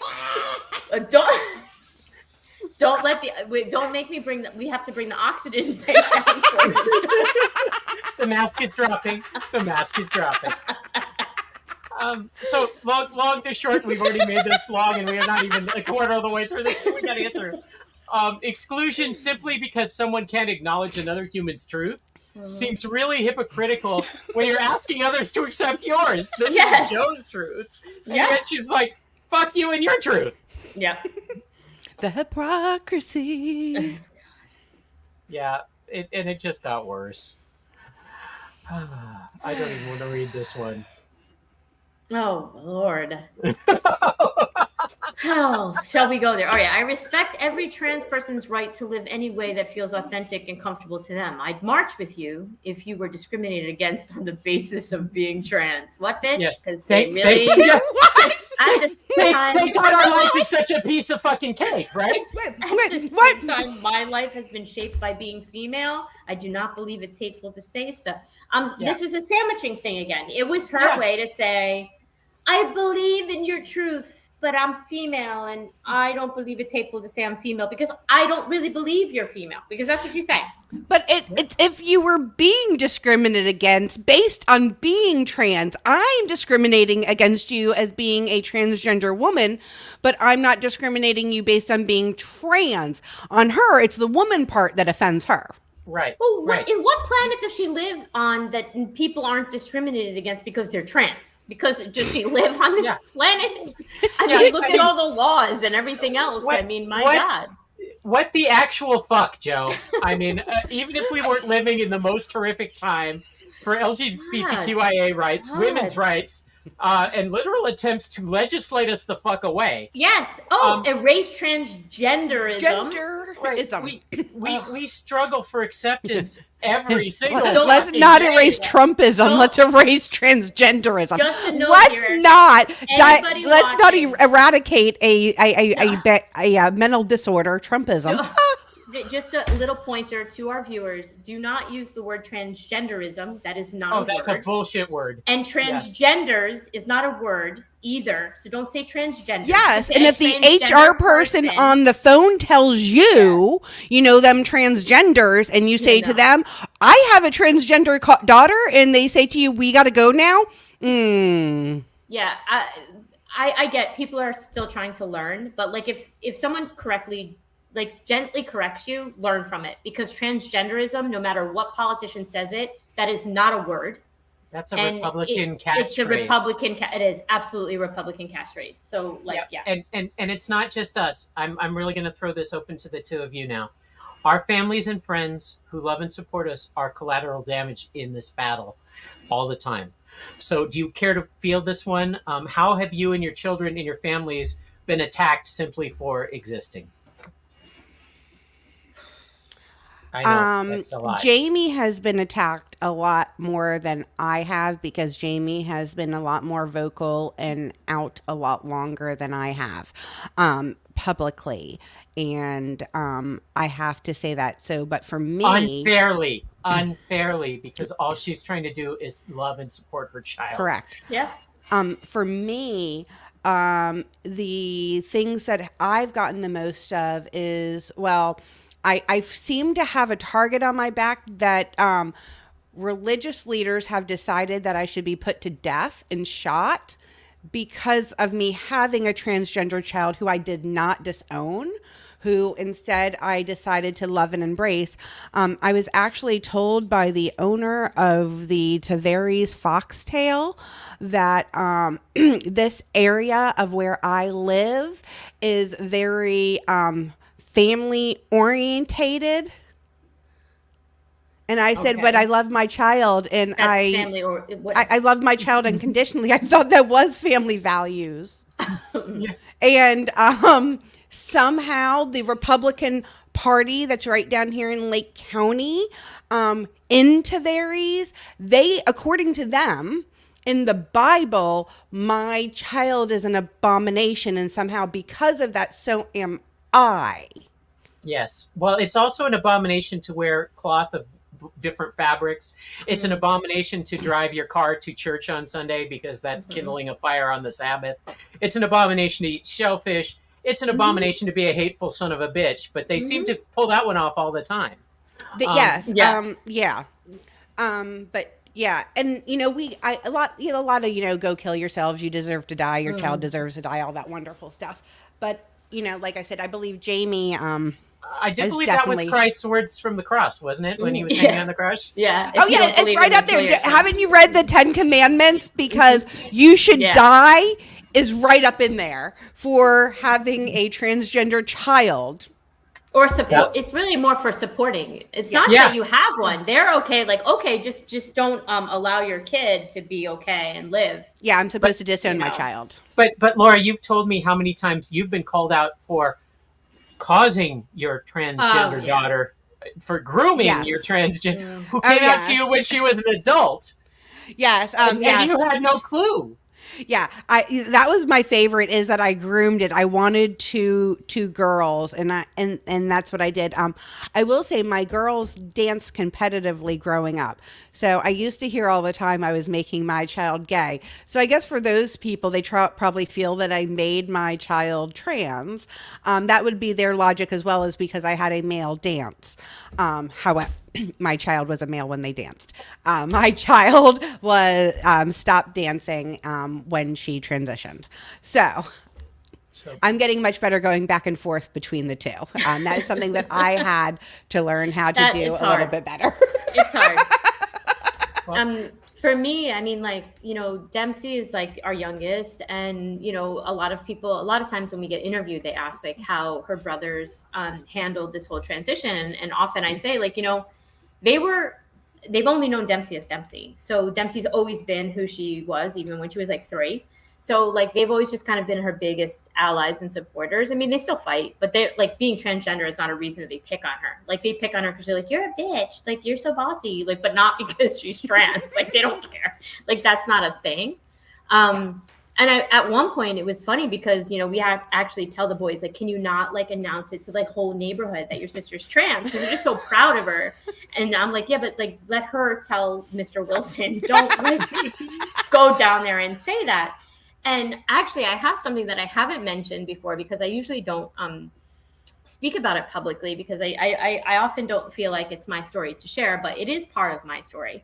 Speaker 3: Don't make me bring we have to bring the oxygen tank down for you.
Speaker 2: The mask is dropping. The mask is dropping. So long to short, we've already made this long, and we are not even a quarter of the way through this. We got to get through. Exclusion simply because someone can't acknowledge another human's truth seems really hypocritical when you're asking others to accept yours. This
Speaker 3: Yes.
Speaker 2: is Joe's truth, and
Speaker 3: Yeah.
Speaker 2: yet she's like, "Fuck you and your truth."
Speaker 3: Yep.
Speaker 1: The hypocrisy.
Speaker 2: Yeah, it just got worse. I don't even want to read this one.
Speaker 3: Oh Lord. Oh, shall we go there? All right. I respect every trans person's right to live any way that feels authentic and comfortable to them. I'd march with you if you were discriminated against on the basis of being trans. What, bitch?
Speaker 2: Yeah.
Speaker 3: Because they
Speaker 2: Thank-
Speaker 3: really.
Speaker 2: thank-
Speaker 3: At the same time,
Speaker 2: Thank God our life is such a piece of fucking cake, right?
Speaker 3: at the same
Speaker 1: What?
Speaker 3: time, my life has been shaped by being female. I do not believe it's hateful to say so. This was a sandwiching thing again. It was her way to say, I believe in your truth, but I'm female, and I don't believe it's hateful to say I'm female because I don't really believe you're female, because that's what she's saying.
Speaker 1: But it's if you were being discriminated against based on being trans, I'm discriminating against you as being a transgender woman, but I'm not discriminating you based on being trans. On her, it's the woman part that offends her.
Speaker 2: Right.
Speaker 3: Well,
Speaker 2: right.
Speaker 3: in what planet does she live on that people aren't discriminated against because they're trans? Because does she live on this planet? I mean, look at all the laws and everything else.
Speaker 2: What-
Speaker 3: I mean, my
Speaker 2: what-
Speaker 3: God.
Speaker 2: What the actual fuck, Joe? I mean, even if we weren't living in the most horrific time for LGBTQIA rights, women's rights, and literal attempts to legislate us the fuck away.
Speaker 3: Yes. Erase transgenderism.
Speaker 1: Genderism.
Speaker 2: We struggle for acceptance every single
Speaker 1: Let's
Speaker 2: fucking
Speaker 1: not
Speaker 2: day.
Speaker 1: erase Trumpism. Let's erase transgenderism.
Speaker 3: Just a note
Speaker 1: Let's
Speaker 3: here.
Speaker 1: not
Speaker 3: Anybody
Speaker 1: let's not
Speaker 3: watching-
Speaker 1: eradicate a mental disorder. Trumpism.
Speaker 3: Just a little pointer to our viewers: do not use the word transgenderism. That is not a word.
Speaker 2: That's a bullshit word.
Speaker 3: And transgenders is not a word either. So don't say transgender.
Speaker 1: Yes,
Speaker 3: Say
Speaker 1: and
Speaker 3: a
Speaker 1: if the
Speaker 3: transgender
Speaker 1: HR person on the phone tells you, you know, them transgenders, and you say to them, I have a transgender daughter, and they say to you, we got to go now.
Speaker 3: Yeah, I get people are still trying to learn, but like if someone gently corrects you, learn from it, because transgenderism, no matter what politician says it, that is not a word.
Speaker 2: That's a Republican catchphrase.
Speaker 3: It's a Republican. It is absolutely a Republican catchphrase. So
Speaker 2: And it's not just us. I'm really going to throw this open to the two of you now. Our families and friends who love and support us are collateral damage in this battle all the time. So do you care to field this one? How have you and your children and your families been attacked simply for existing? I know, that's a lot.
Speaker 1: Jamie has been attacked a lot more than I have, because Jamie has been a lot more vocal and out a lot longer than I have, publicly. And I have to say that. So, but for me,
Speaker 2: unfairly, because all she's trying to do is love and support her child.
Speaker 1: Correct.
Speaker 3: Yeah.
Speaker 1: For me, the things that I've gotten the most of is, well, I seem to have a target on my back that religious leaders have decided that I should be put to death and shot because of me having a transgender child who I did not disown, who instead I decided to love and embrace. I was actually told by the owner of the Tavares Foxtail that this area of where I live is very family orientated. And I said, but I love my child, and I love my child unconditionally. I thought that was family values.
Speaker 2: Yeah.
Speaker 1: And somehow the Republican Party that's right down here in Lake County, in Tavares, they, according to them, in the Bible, my child is an abomination, and somehow because of that, so am I.
Speaker 2: Yes. Well, it's also an abomination to wear cloth of different fabrics. It's an abomination to drive your car to church on Sunday because that's kindling a fire on the Sabbath. It's an abomination to eat shellfish. It's an abomination to be a hateful son of a bitch. But they seem to pull that one off all the time.
Speaker 1: Yes,
Speaker 3: Yeah.
Speaker 1: yeah, but yeah, and a lot of go kill yourselves. You deserve to die. Your child deserves to die. All that wonderful stuff. But like I said, I believe Jamie.
Speaker 2: I did
Speaker 1: is
Speaker 2: believe that was
Speaker 1: definitely-
Speaker 2: Christ's words from the cross, wasn't it? When he was hanging on the cross?
Speaker 3: Yeah.
Speaker 1: Oh yeah, it's right up there. Haven't you read the 10 Commandments? Because you should
Speaker 3: Yeah.
Speaker 1: die is right up in there for having a transgender child.
Speaker 3: Or support.
Speaker 2: Yeah.
Speaker 3: It's really more for supporting. It's
Speaker 1: Yeah.
Speaker 3: not
Speaker 2: Yeah.
Speaker 3: that you have one. They're okay. Like, okay, just don't allow your kid to be okay and live.
Speaker 1: Yeah, I'm supposed to disown my
Speaker 3: know.
Speaker 1: child.
Speaker 2: But Laura, you've told me how many times you've been called out for causing your transgender
Speaker 3: yeah.
Speaker 2: daughter, for grooming
Speaker 1: Yes.
Speaker 2: your transgender, who
Speaker 1: Oh,
Speaker 2: came out
Speaker 1: yes.
Speaker 2: to you when she was an adult,
Speaker 1: Yes,
Speaker 2: and
Speaker 1: yes.
Speaker 2: you had no clue.
Speaker 1: Yeah, that was my favorite, is that I groomed it. I wanted two girls, and that's what I did. I will say my girls danced competitively growing up, so I used to hear all the time I was making my child gay. So I guess for those people, they probably feel that I made my child trans. That would be their logic, as well as because I had a male dance. However, my child was a male when they danced. My child was stopped dancing when she transitioned. So I'm getting much better going back and forth between the two. That is something that I had to learn how to do a little bit better.
Speaker 3: It's hard.
Speaker 2: Well,
Speaker 3: For me, I mean, Dempsey is like our youngest, and a lot of times when we get interviewed, they ask like how her brothers handled this whole transition, and often I say they've only known Dempsey as Dempsey. So Dempsey's always been who she was, even when she was like 3. So they've always just kind of been her biggest allies and supporters. I mean, they still fight, but they're like, being transgender is not a reason that they pick on her. Like, they pick on her because they're like, you're a bitch, like you're so bossy, like, but not because she's trans. Like, they don't care. Like, that's not a thing. And at one point it was funny because, we had actually tell the boys, like, can you not like announce it to like whole neighborhood that your sister's trans? Because they're just so proud of her. And I'm like, yeah, but like, let her tell Mr. Wilson, don't like go down there and say that. And actually I have something that I haven't mentioned before, because I usually don't speak about it publicly, because I often don't feel like it's my story to share, but it is part of my story.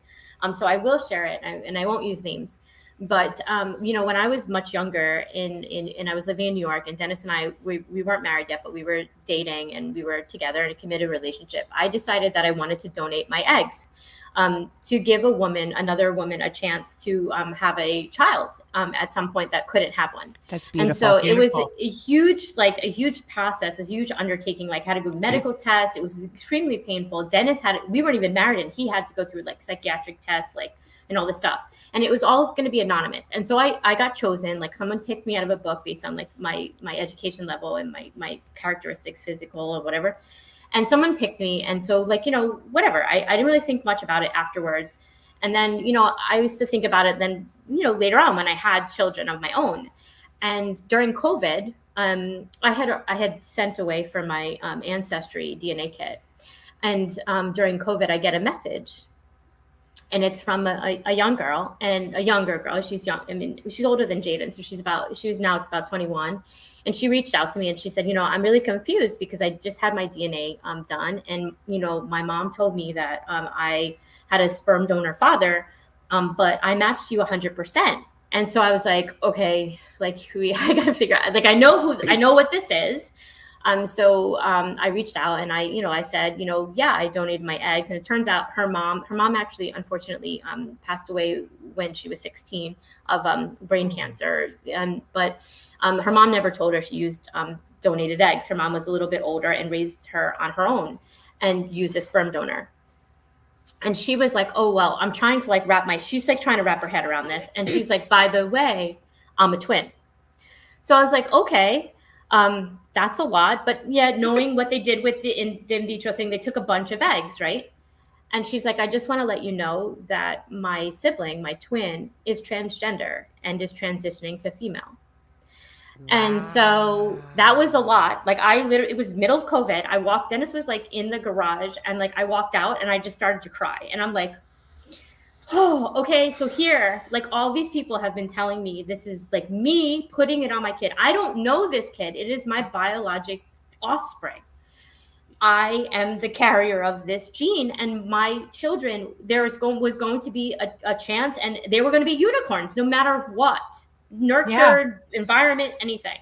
Speaker 3: So I will share it, and I won't use names. But when I was much younger, and I was living in New York, and Dennis and I, we weren't married yet, but we were dating, and we were together in a committed relationship. I decided that I wanted to donate my eggs to give another woman, a chance to have a child at some point that couldn't have one.
Speaker 1: That's beautiful.
Speaker 3: And so it was
Speaker 2: Beautiful.
Speaker 3: a huge process, a huge undertaking. Like, had to go medical tests. It was extremely painful. Dennis we weren't even married, and he had to go through like psychiatric tests, like, and all this stuff. And it was all going to be anonymous. And so I got chosen. Like, someone picked me out of a book based on like my education level and my characteristics, physical or whatever. And someone picked me. And so like, whatever, I didn't really think much about it afterwards. And then, I used to think about it then, later on when I had children of my own. And during COVID, I had sent away for my ancestry DNA kit. And during COVID, I get a message. And it's from a young girl, and a younger girl. She's young. I mean, she's older than Jaden. So she was now about 21. And she reached out to me and she said, I'm really confused because I just had my DNA done. And, my mom told me that I had a sperm donor father, but I matched you 100%. And so I was like, okay, like I got to figure out, like, I know what this is. So I reached out and I said, yeah, I donated my eggs. And it turns out her mom actually, unfortunately, passed away when she was 16 of brain cancer. But her mom never told her she used donated eggs. Her mom was a little bit older and raised her on her own and used a sperm donor. And she was like, oh, well, I'm trying to like she's like trying to wrap her head around this. And she's like, by the way, I'm a twin. So I was like, okay, that's a lot. But yeah, knowing what they did with the in vitro thing, they took a bunch of eggs, right? And she's like, I just want to let you know that my sibling, my twin, is transgender and is transitioning to female. And so that was a lot. Like I literally, it was middle of COVID. I walked, Dennis was like in the garage and like I walked out and I just started to cry. And I'm like, oh, okay. So here, like all these people have been telling me this is like me putting it on my kid. I don't know this kid. It is my biologic offspring. I am the carrier of this gene, and my children, was going to be a chance, and they were going to be unicorns, no matter what, nurtured, environment, anything.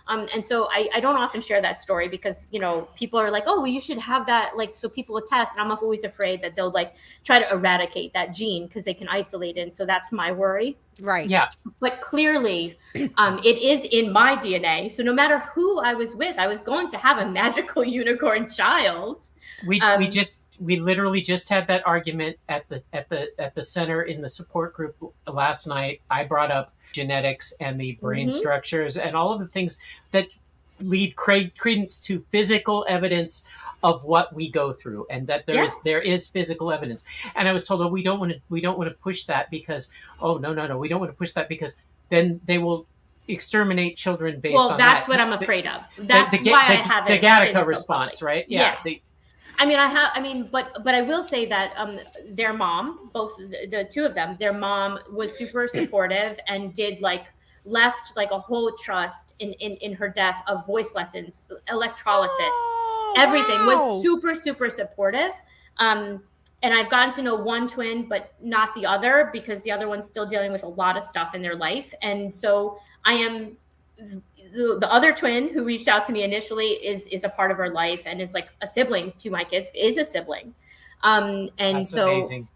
Speaker 3: And so I don't often share that story because, you know, people are like, oh, well, you should have that, like, so people will test. And I'm always afraid that they'll like try to eradicate that gene because they can isolate it. And so that's my worry.
Speaker 1: Right.
Speaker 2: Yeah.
Speaker 3: But clearly, it is in my DNA. So no matter who I was with, I was going to have a magical unicorn child.
Speaker 2: We literally just had that argument at the center in the support group last night. I brought up genetics and the brain structures and all of the things that lead credence to physical evidence of what we go through, and that there is physical evidence. And I was told, oh, we don't want to push that because, oh, no, we don't want to push that because then they will exterminate children based on that. Well,
Speaker 3: that's what I'm afraid of. That's why I have
Speaker 2: the Gattaca response, right?
Speaker 3: Yeah. But I will say that their mom, both the two of them, their mom was super supportive and did left like a whole trust in her death of voice lessons, electrolysis, everything. Was super, super supportive. And I've gotten to know one twin, but not the other, because the other one's still dealing with a lot of stuff in their life. And so I am the other twin who reached out to me initially is a part of her life and is like a sibling to my kids, is a sibling. And that's so amazing.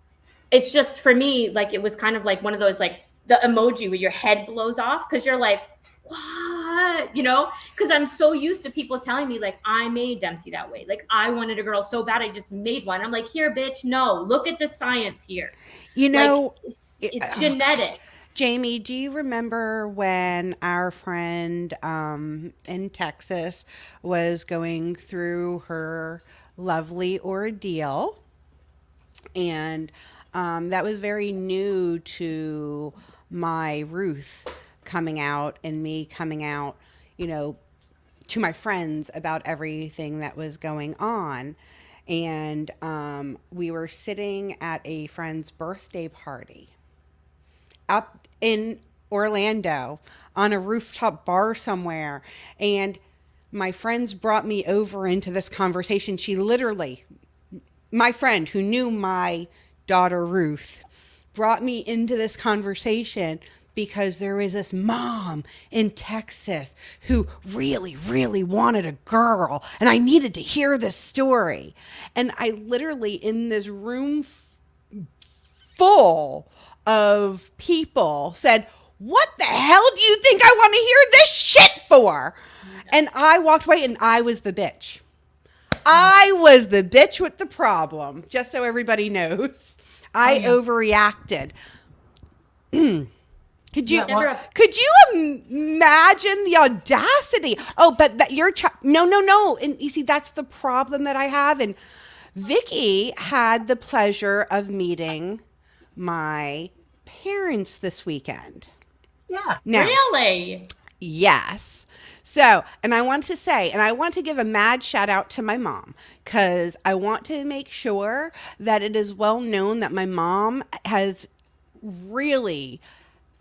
Speaker 3: It's just, for me, like, it was kind of like one of those, like the emoji where your head blows off because you're like, what, you know? Because I'm so used to people telling me, like, I made Dempsey that way. Like, I wanted a girl so bad I just made one. I'm like, here, bitch, no, look at the science here.
Speaker 1: You know,
Speaker 3: like, it's genetics.
Speaker 1: Jamie, do you remember when our friend in Texas was going through her lovely ordeal? And that was very new to my Ruth coming out and me coming out, you know, to my friends about everything that was going on. And we were sitting at a friend's birthday party up in Orlando on a rooftop bar somewhere. And my friends brought me over into this conversation. She literally, my friend who knew my daughter Ruth, brought me into this conversation because there was this mom in Texas who really, really wanted a girl. And I needed to hear this story. And I literally, in this room full of people, said, what the hell do you think I want to hear this shit for? And I walked away and I was the bitch. I was the bitch with the problem, just so everybody knows. I overreacted. Could you imagine the audacity? Oh, but that your child, no. And you see, that's the problem that I have. And Vicky had the pleasure of meeting my parents this weekend.
Speaker 2: Yeah.
Speaker 1: Now,
Speaker 3: really?
Speaker 1: Yes. So, and I want to say, and I want to give a mad shout out to my mom, because I want to make sure that it is well known that my mom has really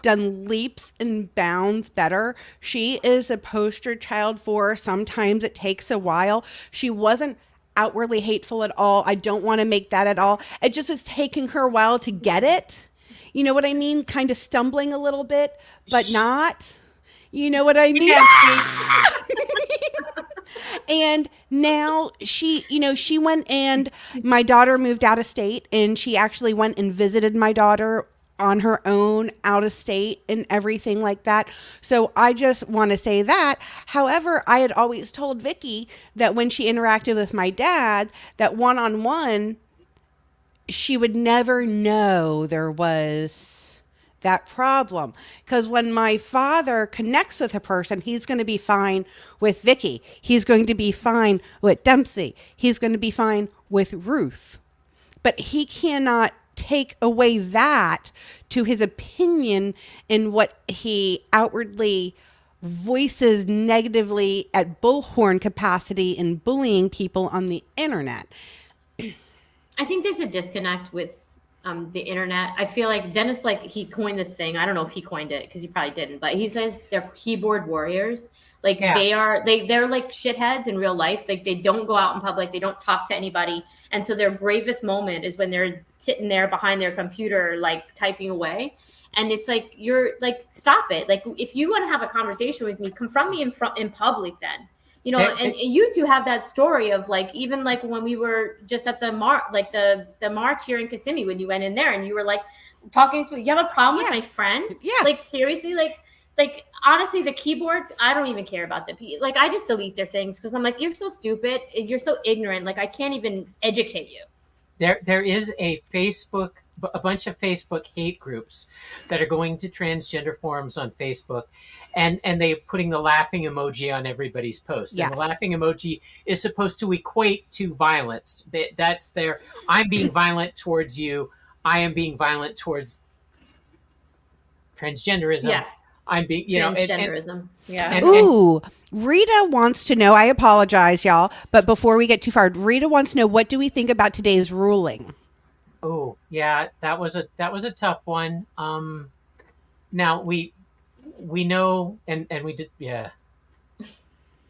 Speaker 1: done leaps and bounds better. She is a poster child for sometimes it takes a while. She wasn't outwardly hateful at all. I don't want to make that at all. It just was taking her a while to get it. You know what I mean? Kind of stumbling a little bit, but not. You know what I mean? And now she went, and my daughter moved out of state, and she actually went and visited my daughter on her own out of state and everything like that. So I just want to say that. However, I had always told Vicky that when she interacted with my dad, that one-on-one, she would never know there was that problem. Because when my father connects with a person, he's going to be fine with Vicky. He's going to be fine with Dempsey. He's going to be fine with Ruth. But he cannot take away that to his opinion in what he outwardly voices negatively at bullhorn capacity in bullying people on the internet.
Speaker 3: I think there's a disconnect with the internet. I feel like Dennis, like, he coined this thing. I don't know if he coined it because he probably didn't, but he says they're keyboard warriors. Like they're like shitheads in real life. Like they don't go out in public. They don't talk to anybody. And so their bravest moment is when they're sitting there behind their computer, like typing away. And it's like, you're like, stop it. Like, if you want to have a conversation with me, confront me in public then. You know, and you two have that story of like, even like when we were just at the the march here in Kissimmee, when you went in there and you were like talking to, you have a problem with my friend?
Speaker 1: Yeah.
Speaker 3: Like, seriously, like honestly, the keyboard, I don't even care about like, I just delete their things because I'm like, you're so stupid. You're so ignorant. Like, I can't even educate you.
Speaker 2: There is a bunch of Facebook hate groups that are going to transgender forums on Facebook, and they're putting the laughing emoji on everybody's post.
Speaker 1: Yes.
Speaker 2: And the laughing emoji is supposed to equate to violence. That's their, I'm being violent towards you. I am being violent towards transgenderism.
Speaker 3: Yeah.
Speaker 2: I'm being,
Speaker 3: transgenderism.
Speaker 1: Ooh, Rita wants to know, I apologize, y'all, but before we get too far, Rita wants to know, what do we think about today's ruling?
Speaker 2: Oh, yeah, that was a tough one. Now we know, and we did, yeah.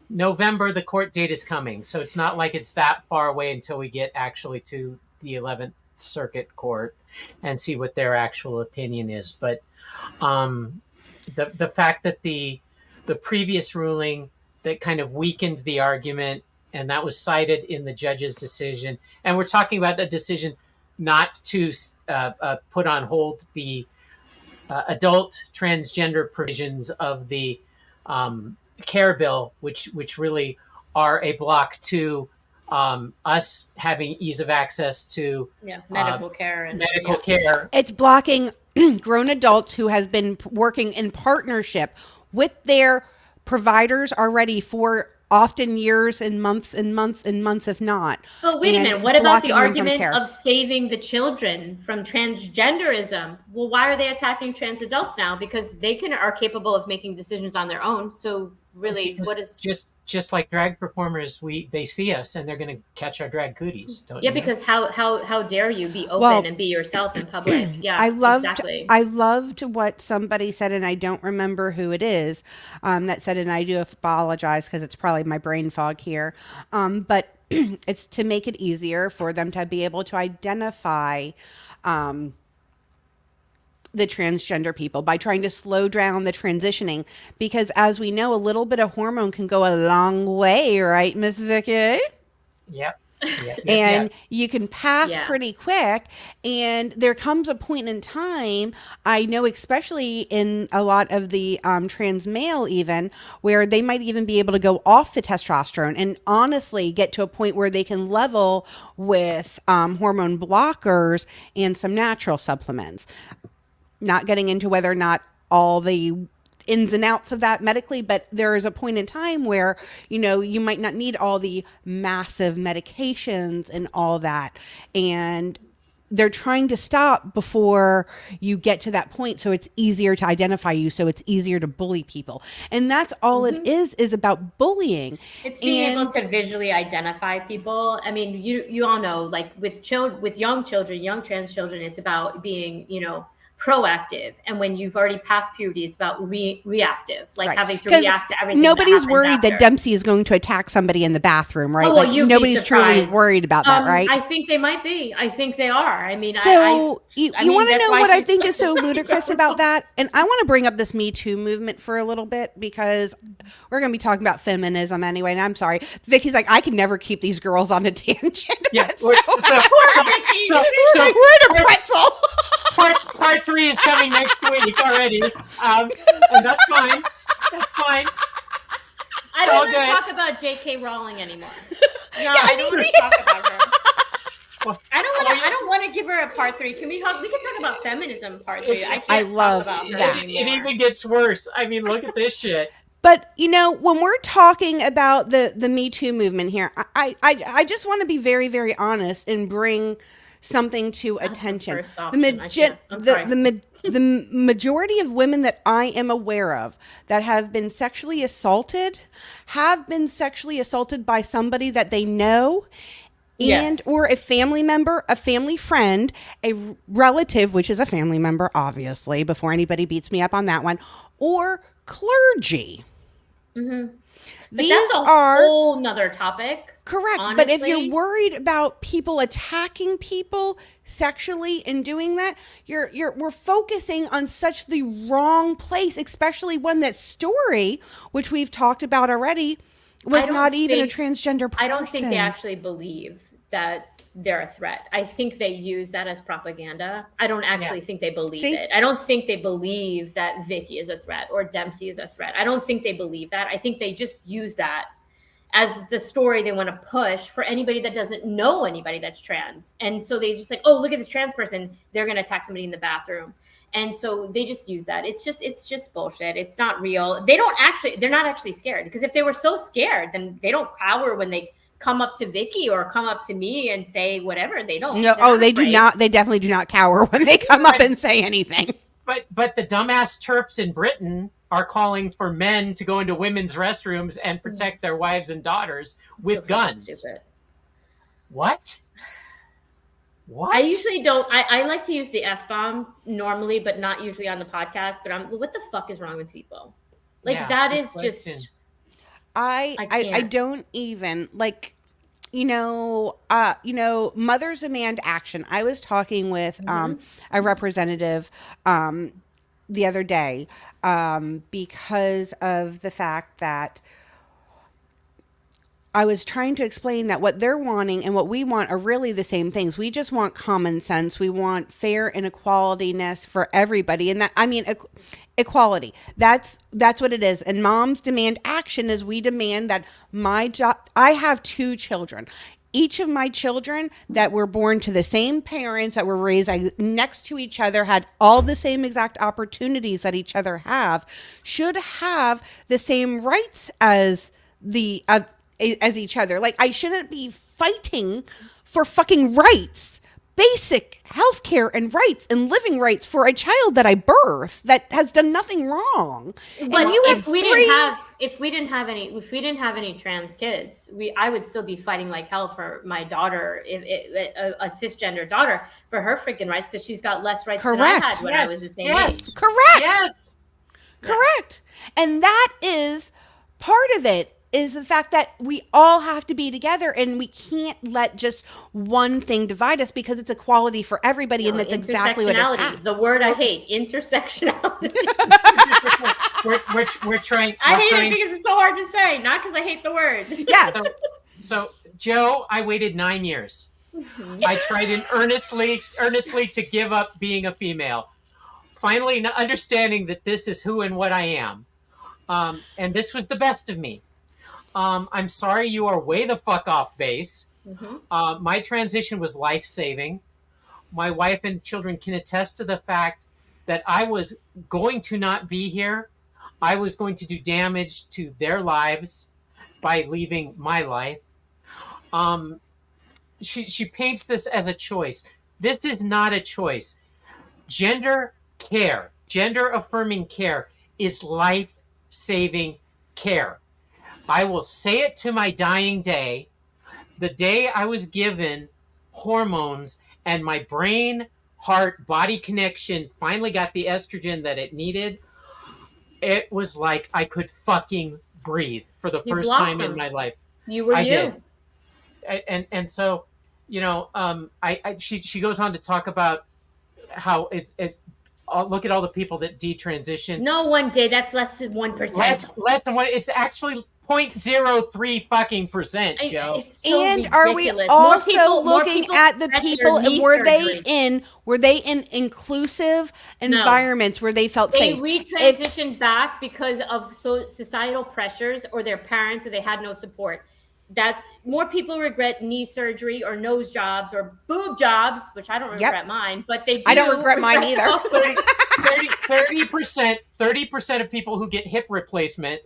Speaker 2: November, the court date is coming, so it's not like it's that far away until we get actually to the 11th Circuit Court and see what their actual opinion is. But the fact that the previous ruling that kind of weakened the argument, and that was cited in the judge's decision, and we're talking about a decision not to put on hold the adult transgender provisions of the care bill, which really are a block to us having ease of access to
Speaker 3: medical care and
Speaker 2: medical care.
Speaker 1: It's blocking grown adults who has been working in partnership with their providers already for often years and months and months and months, if not.
Speaker 3: But wait a minute, what about the argument of saving the children from transgenderism? Well, why are they attacking trans adults now? Because they are capable of making decisions on their own. So really, what is
Speaker 2: just like drag performers, they see us and they're going to catch our drag cooties, don't you?
Speaker 3: Yeah, because how dare you be open and be yourself in public? Yeah,
Speaker 1: I
Speaker 3: exactly.
Speaker 1: loved what somebody said, and I don't remember who it is, that said, and I do apologize because it's probably my brain fog here, but it's to make it easier for them to be able to identify the transgender people by trying to slow down the transitioning, because as we know, a little bit of hormone can go a long way, right, Miss Vicky?
Speaker 2: Yep.
Speaker 1: And you can pass pretty quick, and there comes a point in time, I know especially in a lot of the trans male even, where they might even be able to go off the testosterone and honestly get to a point where they can level with hormone blockers and some natural supplements. Not getting into whether or not all the ins and outs of that medically, but there is a point in time where, you might not need all the massive medications and all that. And they're trying to stop before you get to that point. So it's easier to identify you. So it's easier to bully people. And that's all it is about bullying.
Speaker 3: It's being able to visually identify people. I mean, you all know, like with young children, young trans children, it's about being, proactive, and when you've already passed puberty, it's about reactive, like having to react to everything.
Speaker 1: Nobody's worried that Dempsey is going to attack somebody in the bathroom, right?
Speaker 3: Oh, well, you'd
Speaker 1: nobody's
Speaker 3: be
Speaker 1: truly worried about that, right?
Speaker 3: I think they might be. I think they are. I mean,
Speaker 1: so you want to know what I think is so ludicrous about that? And I want to bring up this Me Too movement for a little bit, because we're going to be talking about feminism anyway. And I'm sorry, Vicky's like, I can never keep these girls on a tangent.
Speaker 2: Yeah,
Speaker 1: we're in a pretzel.
Speaker 2: Part 3 is coming next week already, and that's fine. That's fine.
Speaker 3: I don't want to talk about J.K. Rowling anymore. No, I don't want to talk about her.
Speaker 2: Well,
Speaker 3: I don't want to give her a part 3. Can we talk? We can talk about feminism part 3. I can't
Speaker 1: love
Speaker 3: talk about her
Speaker 1: that.
Speaker 3: anymore.
Speaker 2: it even gets worse. I mean, look at this shit.
Speaker 1: But when we're talking about the Me Too movement here, I just want to be very, very honest and bring something to attention.
Speaker 3: first option. I can't. I'm sorry.
Speaker 1: The majority of women that I am aware of that have been sexually assaulted by somebody that they know, and
Speaker 3: Yes.
Speaker 1: or a family member, a family friend, a relative, which is a family member, obviously, before anybody beats me up on that one, or clergy.
Speaker 3: But
Speaker 1: These
Speaker 3: that's a
Speaker 1: are
Speaker 3: whole nother topic.
Speaker 1: correct. But if
Speaker 3: honestly.
Speaker 1: you're worried about people attacking people sexually and doing that, we're focusing on such the wrong place, especially when that story, which we've talked about already, was
Speaker 3: don't
Speaker 1: not even a
Speaker 3: think-
Speaker 1: transgender person.
Speaker 3: I don't think they actually believe that they're a threat. I think they use that as propaganda. I don't actually think they believe
Speaker 1: See?
Speaker 3: it. I don't think they believe that Vicky is a threat or Dempsey is a threat. I don't think they believe that. I think they just use that as the story they want to push for anybody that doesn't know anybody that's trans. And so they just like, oh, look at this trans person. They're going to attack somebody in the bathroom. And so they just use that. It's just bullshit. It's not real. They're not actually scared, because if they were so scared, then they don't cower when they come up to Vicky or come up to me and say whatever. They don't.
Speaker 1: No,
Speaker 3: They're
Speaker 1: they do
Speaker 3: afraid.
Speaker 1: not. They definitely do not cower when they come up and say anything.
Speaker 2: But the dumbass TERFs in Britain are calling for men to go into women's restrooms and protect their wives and daughters with
Speaker 3: So fucking
Speaker 2: guns.
Speaker 3: stupid.
Speaker 2: What? What?
Speaker 3: I usually don't. I like to use the F-bomb normally, but not usually on the podcast. But what the fuck is wrong with people? Like,
Speaker 2: Yeah,
Speaker 3: that
Speaker 2: good
Speaker 3: is just.
Speaker 2: question.
Speaker 1: I
Speaker 3: can't.
Speaker 1: don't even like, mothers demand action. I was talking with a representative the other day because of the fact that I was trying to explain that what they're wanting and what we want are really the same things. We just want common sense. We want fair and equalityness for everybody. And that, I mean, equality. That's what it is. And moms demand action as we demand that I have 2 children. Each of my children that were born to the same parents, that were raised next to each other, had all the same exact opportunities that each other have, should have the same rights as as each other. Like, I shouldn't be fighting for fucking rights, basic healthcare and rights and living rights for a child that I birthed that has done nothing wrong.
Speaker 3: But
Speaker 1: and you
Speaker 3: if we
Speaker 1: three.
Speaker 3: didn't have any trans kids, I would still be fighting like hell for my daughter, a cisgender daughter, for her freaking rights, because she's got less rights than I had when I was the same age.
Speaker 1: Correct.
Speaker 2: Yes.
Speaker 1: Correct. And that is part of it, is the fact that we all have to be together, and we can't let just one thing divide us, because it's equality for everybody, and that's exactly what it's at.
Speaker 3: The word I hate, intersectionality.
Speaker 2: we're trying.
Speaker 3: I hate it because it's so hard to say, not because I hate the word.
Speaker 1: Yes.
Speaker 2: So Joe, I waited 9 years. I tried earnestly to give up being a female. Finally, understanding that this is who and what I am, and this was the best of me. I'm sorry, you are way the fuck off base. My transition was life-saving. My wife and children can attest to the fact that I was going to not be here. I was going to do damage to their lives by leaving my life. She paints this as a choice. This is not a choice. Gender care, gender-affirming care is life-saving care. I will say it to my dying day. The day I was given hormones and my brain, heart, body connection finally got the estrogen that it needed, it was like I could fucking breathe for the first time in my life.
Speaker 3: You were you.
Speaker 2: Did. And so, she goes on to talk about how look at all the people that detransition.
Speaker 3: No one did. That's less than 1%.
Speaker 2: Less than one. It's actually 0.03 fucking percent, Joe.
Speaker 3: So
Speaker 1: and are we also looking at the people, and were they in inclusive environments where they felt safe?
Speaker 3: They retransitioned back because of societal pressures, or their parents, or they had no support. That's more people regret knee surgery or nose jobs or boob jobs, which I don't regret mine, but they do.
Speaker 1: I don't regret mine either.
Speaker 2: 30% of people who get hip replacement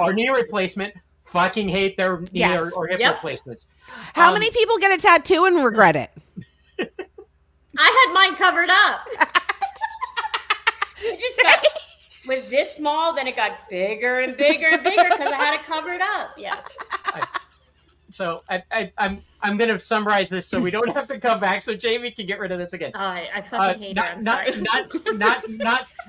Speaker 2: or knee replacement fucking hate their knee or hip replacements.
Speaker 1: How many people get a tattoo and regret it?
Speaker 3: I had mine covered up. It just was this small, then it got bigger and bigger and bigger because I had it covered up. Yeah.
Speaker 2: So I'm going to summarize this so we don't have to come back, so Jamie can get rid of this again.
Speaker 3: I fucking hate her. I'm sorry.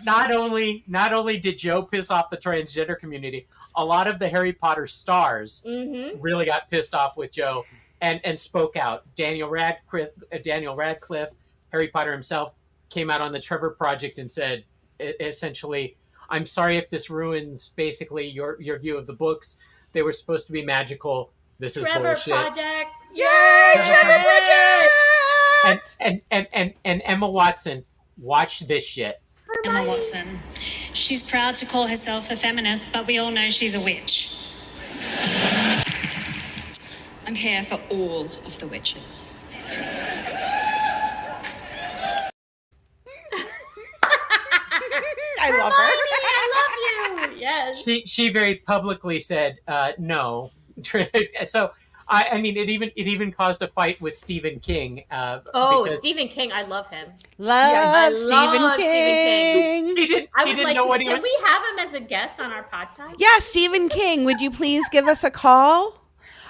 Speaker 2: Not only did Joe piss off the transgender community, a lot of the Harry Potter stars really got pissed off with Joe and spoke out. Daniel Radcliffe, Harry Potter himself, came out on the Trevor Project and said, essentially, I'm sorry if this ruins basically your view of the books. They were supposed to be magical. This is
Speaker 3: Trevor
Speaker 2: bullshit.
Speaker 3: Project.
Speaker 1: Yay, Trevor Project!
Speaker 2: And Emma Watson, watch this shit.
Speaker 4: Emma Watson. She's proud to call herself a feminist, but we all know she's a witch. I'm here for all of the witches.
Speaker 1: I love her.
Speaker 3: I love you. Yes.
Speaker 2: She very publicly said no. So I mean, it even caused a fight with Stephen King. Because
Speaker 3: Stephen King, I love him.
Speaker 1: Love Stephen King.
Speaker 2: He didn't know what he was.
Speaker 3: Can we have him as a guest on our podcast?
Speaker 1: Yeah, Stephen King, would you please give us a call?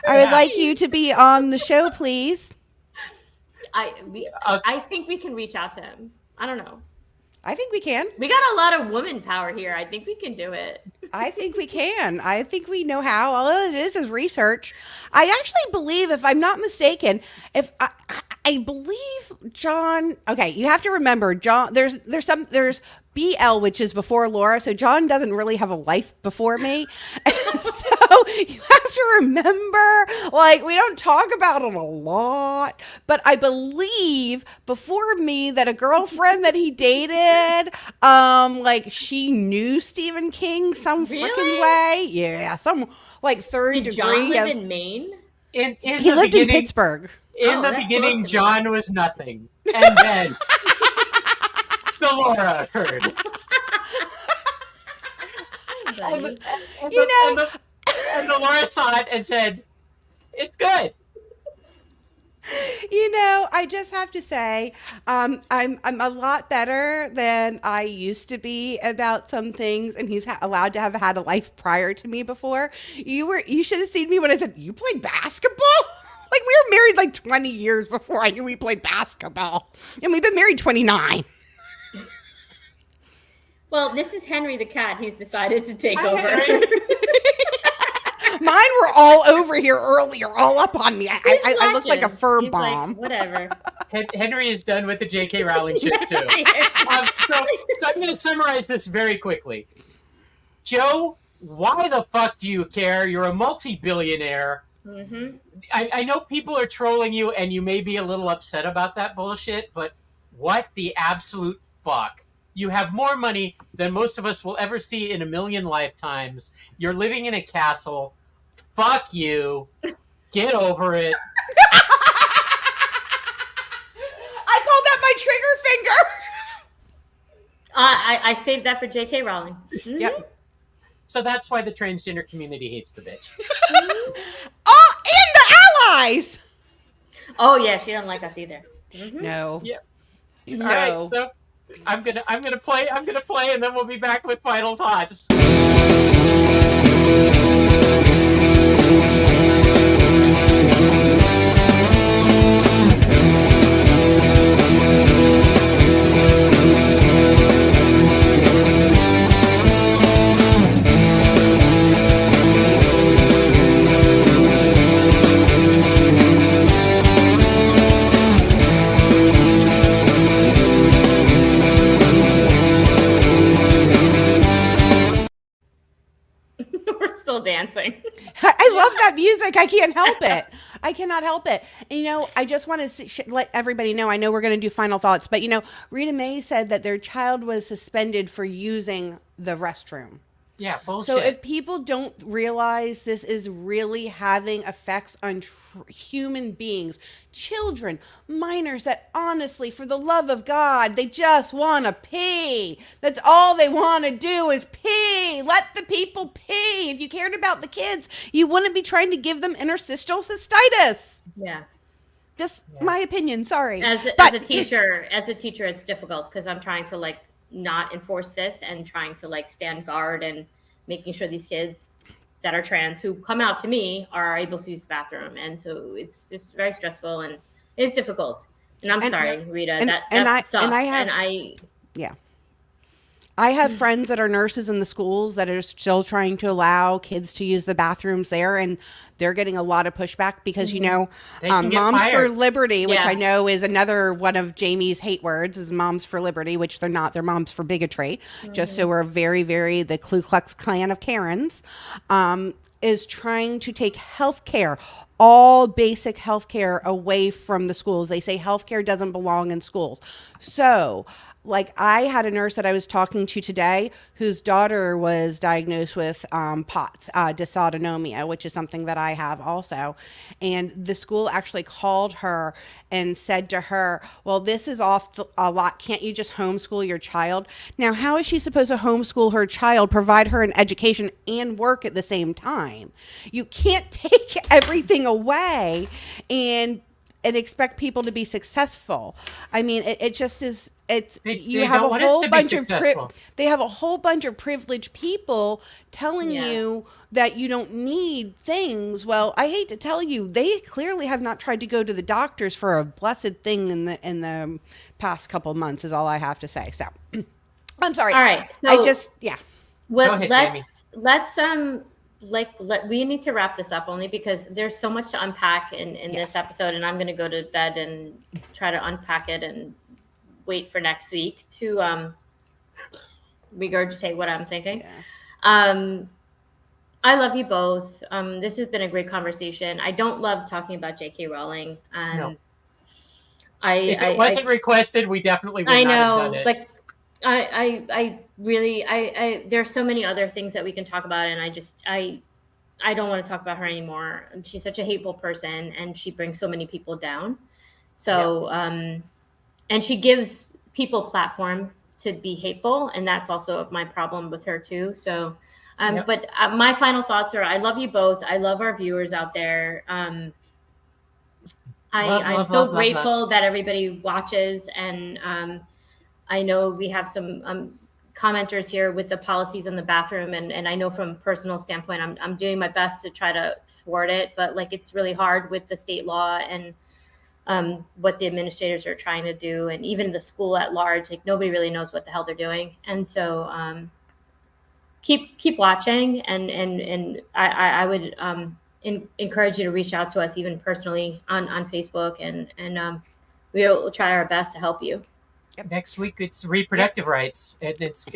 Speaker 1: I would like you to be on the show, please.
Speaker 3: I think we can reach out to him. I don't know.
Speaker 1: I think we can.
Speaker 3: We got a lot of woman power here. I think we can do it.
Speaker 1: I think we can. I think we know how. All it is research. I actually believe, if I'm not mistaken, if I believe John. Okay, you have to remember, John. There's BL, which is before Laura, so John doesn't really have a life before me. So you have to remember, like, we don't talk about it a lot, but I believe before me that a girlfriend that he dated, like, she knew Stephen King some freaking way. Yeah, some like third
Speaker 3: Did
Speaker 1: degree.
Speaker 3: John live in Maine?
Speaker 1: He lived in Pittsburgh.
Speaker 2: In the beginning, John was nothing, and then the Laura occurred. And the Laura saw it and said, "It's good."
Speaker 1: I just have to say, I'm a lot better than I used to be about some things, and he's allowed to have had a life prior to me before. You should have seen me when I said, "You played basketball?" Like, we were married like 20 years before I knew we played basketball, and we've been married 29.
Speaker 3: Well, this is Henry the cat who's decided to take over.
Speaker 1: Mine were all over here earlier, all up on me. I look like a fur bomb.
Speaker 3: Like, whatever.
Speaker 2: Henry is done with the J.K. Rowling shit, too. So I'm going to summarize this very quickly. Joe, why the fuck do you care? You're a multi-billionaire. Mm-hmm. I know people are trolling you, and you may be a little upset about that bullshit, but what the absolute fuck? You have more money than most of us will ever see in a million lifetimes. You're living in a castle. Fuck you. Get over it.
Speaker 1: I call that my trigger finger.
Speaker 3: I saved that for J.K. Rowling. Mm-hmm.
Speaker 1: Yep.
Speaker 2: So that's why the transgender community hates the bitch.
Speaker 1: Oh, and the allies.
Speaker 3: Oh yeah, she don't like us either.
Speaker 1: Mm-hmm. No.
Speaker 2: Yeah.
Speaker 1: No.
Speaker 2: All right, so I'm gonna play, and then we'll be back with final thoughts.
Speaker 3: Dancing.
Speaker 1: I love that music. I can't help it. I cannot help it. And, I just want to let everybody know, I know we're going to do final thoughts, but, Rita May said that their child was suspended for using the restroom.
Speaker 2: Yeah, bullshit.
Speaker 1: So if people don't realize this is really having effects on human beings, children, minors that honestly, for the love of God, they just want to pee. That's all they want to do is pee. Let the people pee. If you cared about the kids, you wouldn't be trying to give them interstitial cystitis.
Speaker 3: Yeah.
Speaker 1: Just my opinion. Sorry.
Speaker 3: As
Speaker 1: But-
Speaker 3: a teacher, it's difficult because I'm trying to like not enforce this and trying to like stand guard and making sure these kids that are trans who come out to me are able to use the bathroom. And so it's just very stressful and it's difficult. And I'm sorry, Rita, that sucks.
Speaker 1: Yeah. I have friends that are nurses in the schools that are still trying to allow kids to use the bathrooms there, and they're getting a lot of pushback because, you know,
Speaker 2: They can get
Speaker 1: Moms for
Speaker 2: fired.
Speaker 1: Liberty, which
Speaker 3: Yeah.
Speaker 1: I know is another one of Jamie's hate words, is Moms for Liberty, which they're not. They're Moms for Bigotry. Just so we're very, very the Ku Klux Klan of Karens, is trying to take health care, all basic health care, away from the schools. They say health care doesn't belong in schools. So, like, I had a nurse that I was talking to today whose daughter was diagnosed with POTS, dysautonomia, which is something that I have also. And the school actually called her and said to her, well, this is off a lot. Can't you just homeschool your child? Now, how is she supposed to homeschool her child, provide her an education, and work at the same time? You can't take everything away and expect people to be successful. I mean, it just is. You have a whole bunch of they have a whole bunch of privileged people telling you that you don't need things. Well, I hate to tell you, they clearly have not tried to go to the doctors for a blessed thing in the past couple months. Is all I have to say. So, I'm sorry.
Speaker 3: All right. So
Speaker 2: Go ahead,
Speaker 3: we need to wrap this up only because there's so much to unpack in this episode, and I'm going to go to bed and try to unpack it and wait for next week to regurgitate what I'm thinking. I love you both. This has been a great conversation. I don't love talking about J.K. Rowling.
Speaker 2: No. If it wasn't requested, we definitely would not have done it.
Speaker 3: Like, I really, there's so many other things that we can talk about, and I don't want to talk about her anymore. She's such a hateful person, and she brings so many people down. So, and she gives people platform to be hateful, and that's also my problem with her too. So, but my final thoughts are: I love you both. I love our viewers out there. I'm so grateful that everybody watches, and I know we have some commenters here with the policies in the bathroom, and I know from a personal standpoint, I'm doing my best to try to thwart it, but like it's really hard with the state law and what the administrators are trying to do, and even the school at large, like nobody really knows what the hell they're doing. And so keep watching, and I would encourage you to reach out to us even personally on Facebook, and we'll try our best to help you.
Speaker 2: Next week it's reproductive rights, and it's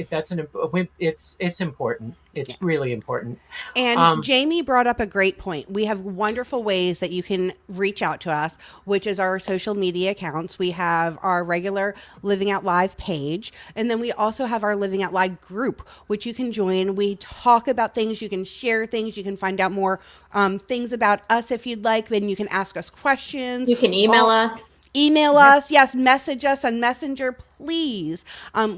Speaker 2: important. It's really important.
Speaker 1: And Jamie brought up a great point. We have wonderful ways that you can reach out to us, which is our social media accounts. We have our regular Living Out Live page, and then we also have our Living Out Live group, which you can join. We talk about things, you can share things, you can find out more things about us if you'd like, and you can ask us questions.
Speaker 3: You can email us.
Speaker 1: Email us, yes, message us on Messenger, please,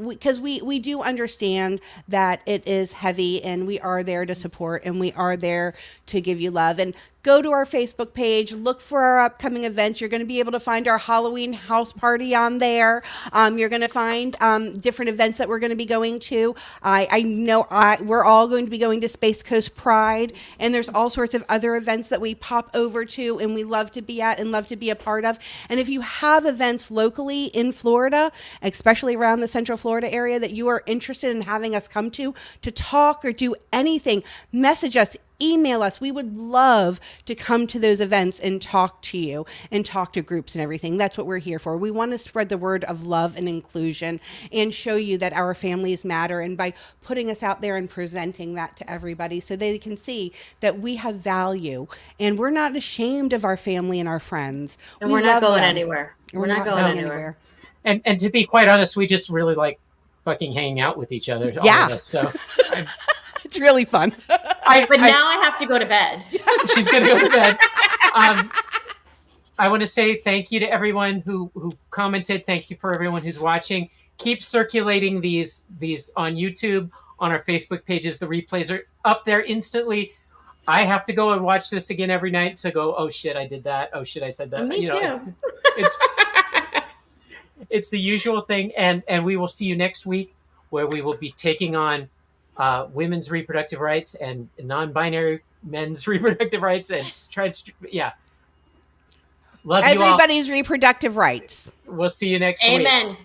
Speaker 1: because we do understand that it is heavy, and we are there to support, and we are there to give you love. And go to our Facebook page, look for our upcoming events. You're going to be able to find our Halloween house party on there. You're going to find different events that we're going to be going to. I know we're all going to be going to Space Coast Pride, and there's all sorts of other events that we pop over to, and we love to be at and love to be a part of. And if you have events locally in Florida, especially around the Central Florida area, that you are interested in having us come to talk or do anything, message us, email us. We would love to come to those events and talk to you and talk to groups and everything. That's what we're here for. We want to spread the word of love and inclusion and show you that our families matter, and by putting us out there and presenting that to everybody so they can see that we have value and we're not ashamed of our family and our friends.
Speaker 3: And we're not going anywhere. We're not going anywhere.
Speaker 2: And to be quite honest, we just really like fucking hanging out with each other. All of us, so
Speaker 1: It's really fun.
Speaker 3: But now I have to go to bed.
Speaker 2: She's going to go to bed. I want to say thank you to everyone who commented. Thank you for everyone who's watching. Keep circulating these on YouTube, on our Facebook pages. The replays are up there instantly. I have to go and watch this again every night to go, oh shit, I did that. Oh shit, I said that.
Speaker 3: Me too.
Speaker 2: It's the usual thing. And we will see you next week, where we will be taking on women's reproductive rights and non-binary men's reproductive rights and Love you all.
Speaker 1: Everybody's reproductive rights.
Speaker 2: We'll see you next week.
Speaker 3: Amen.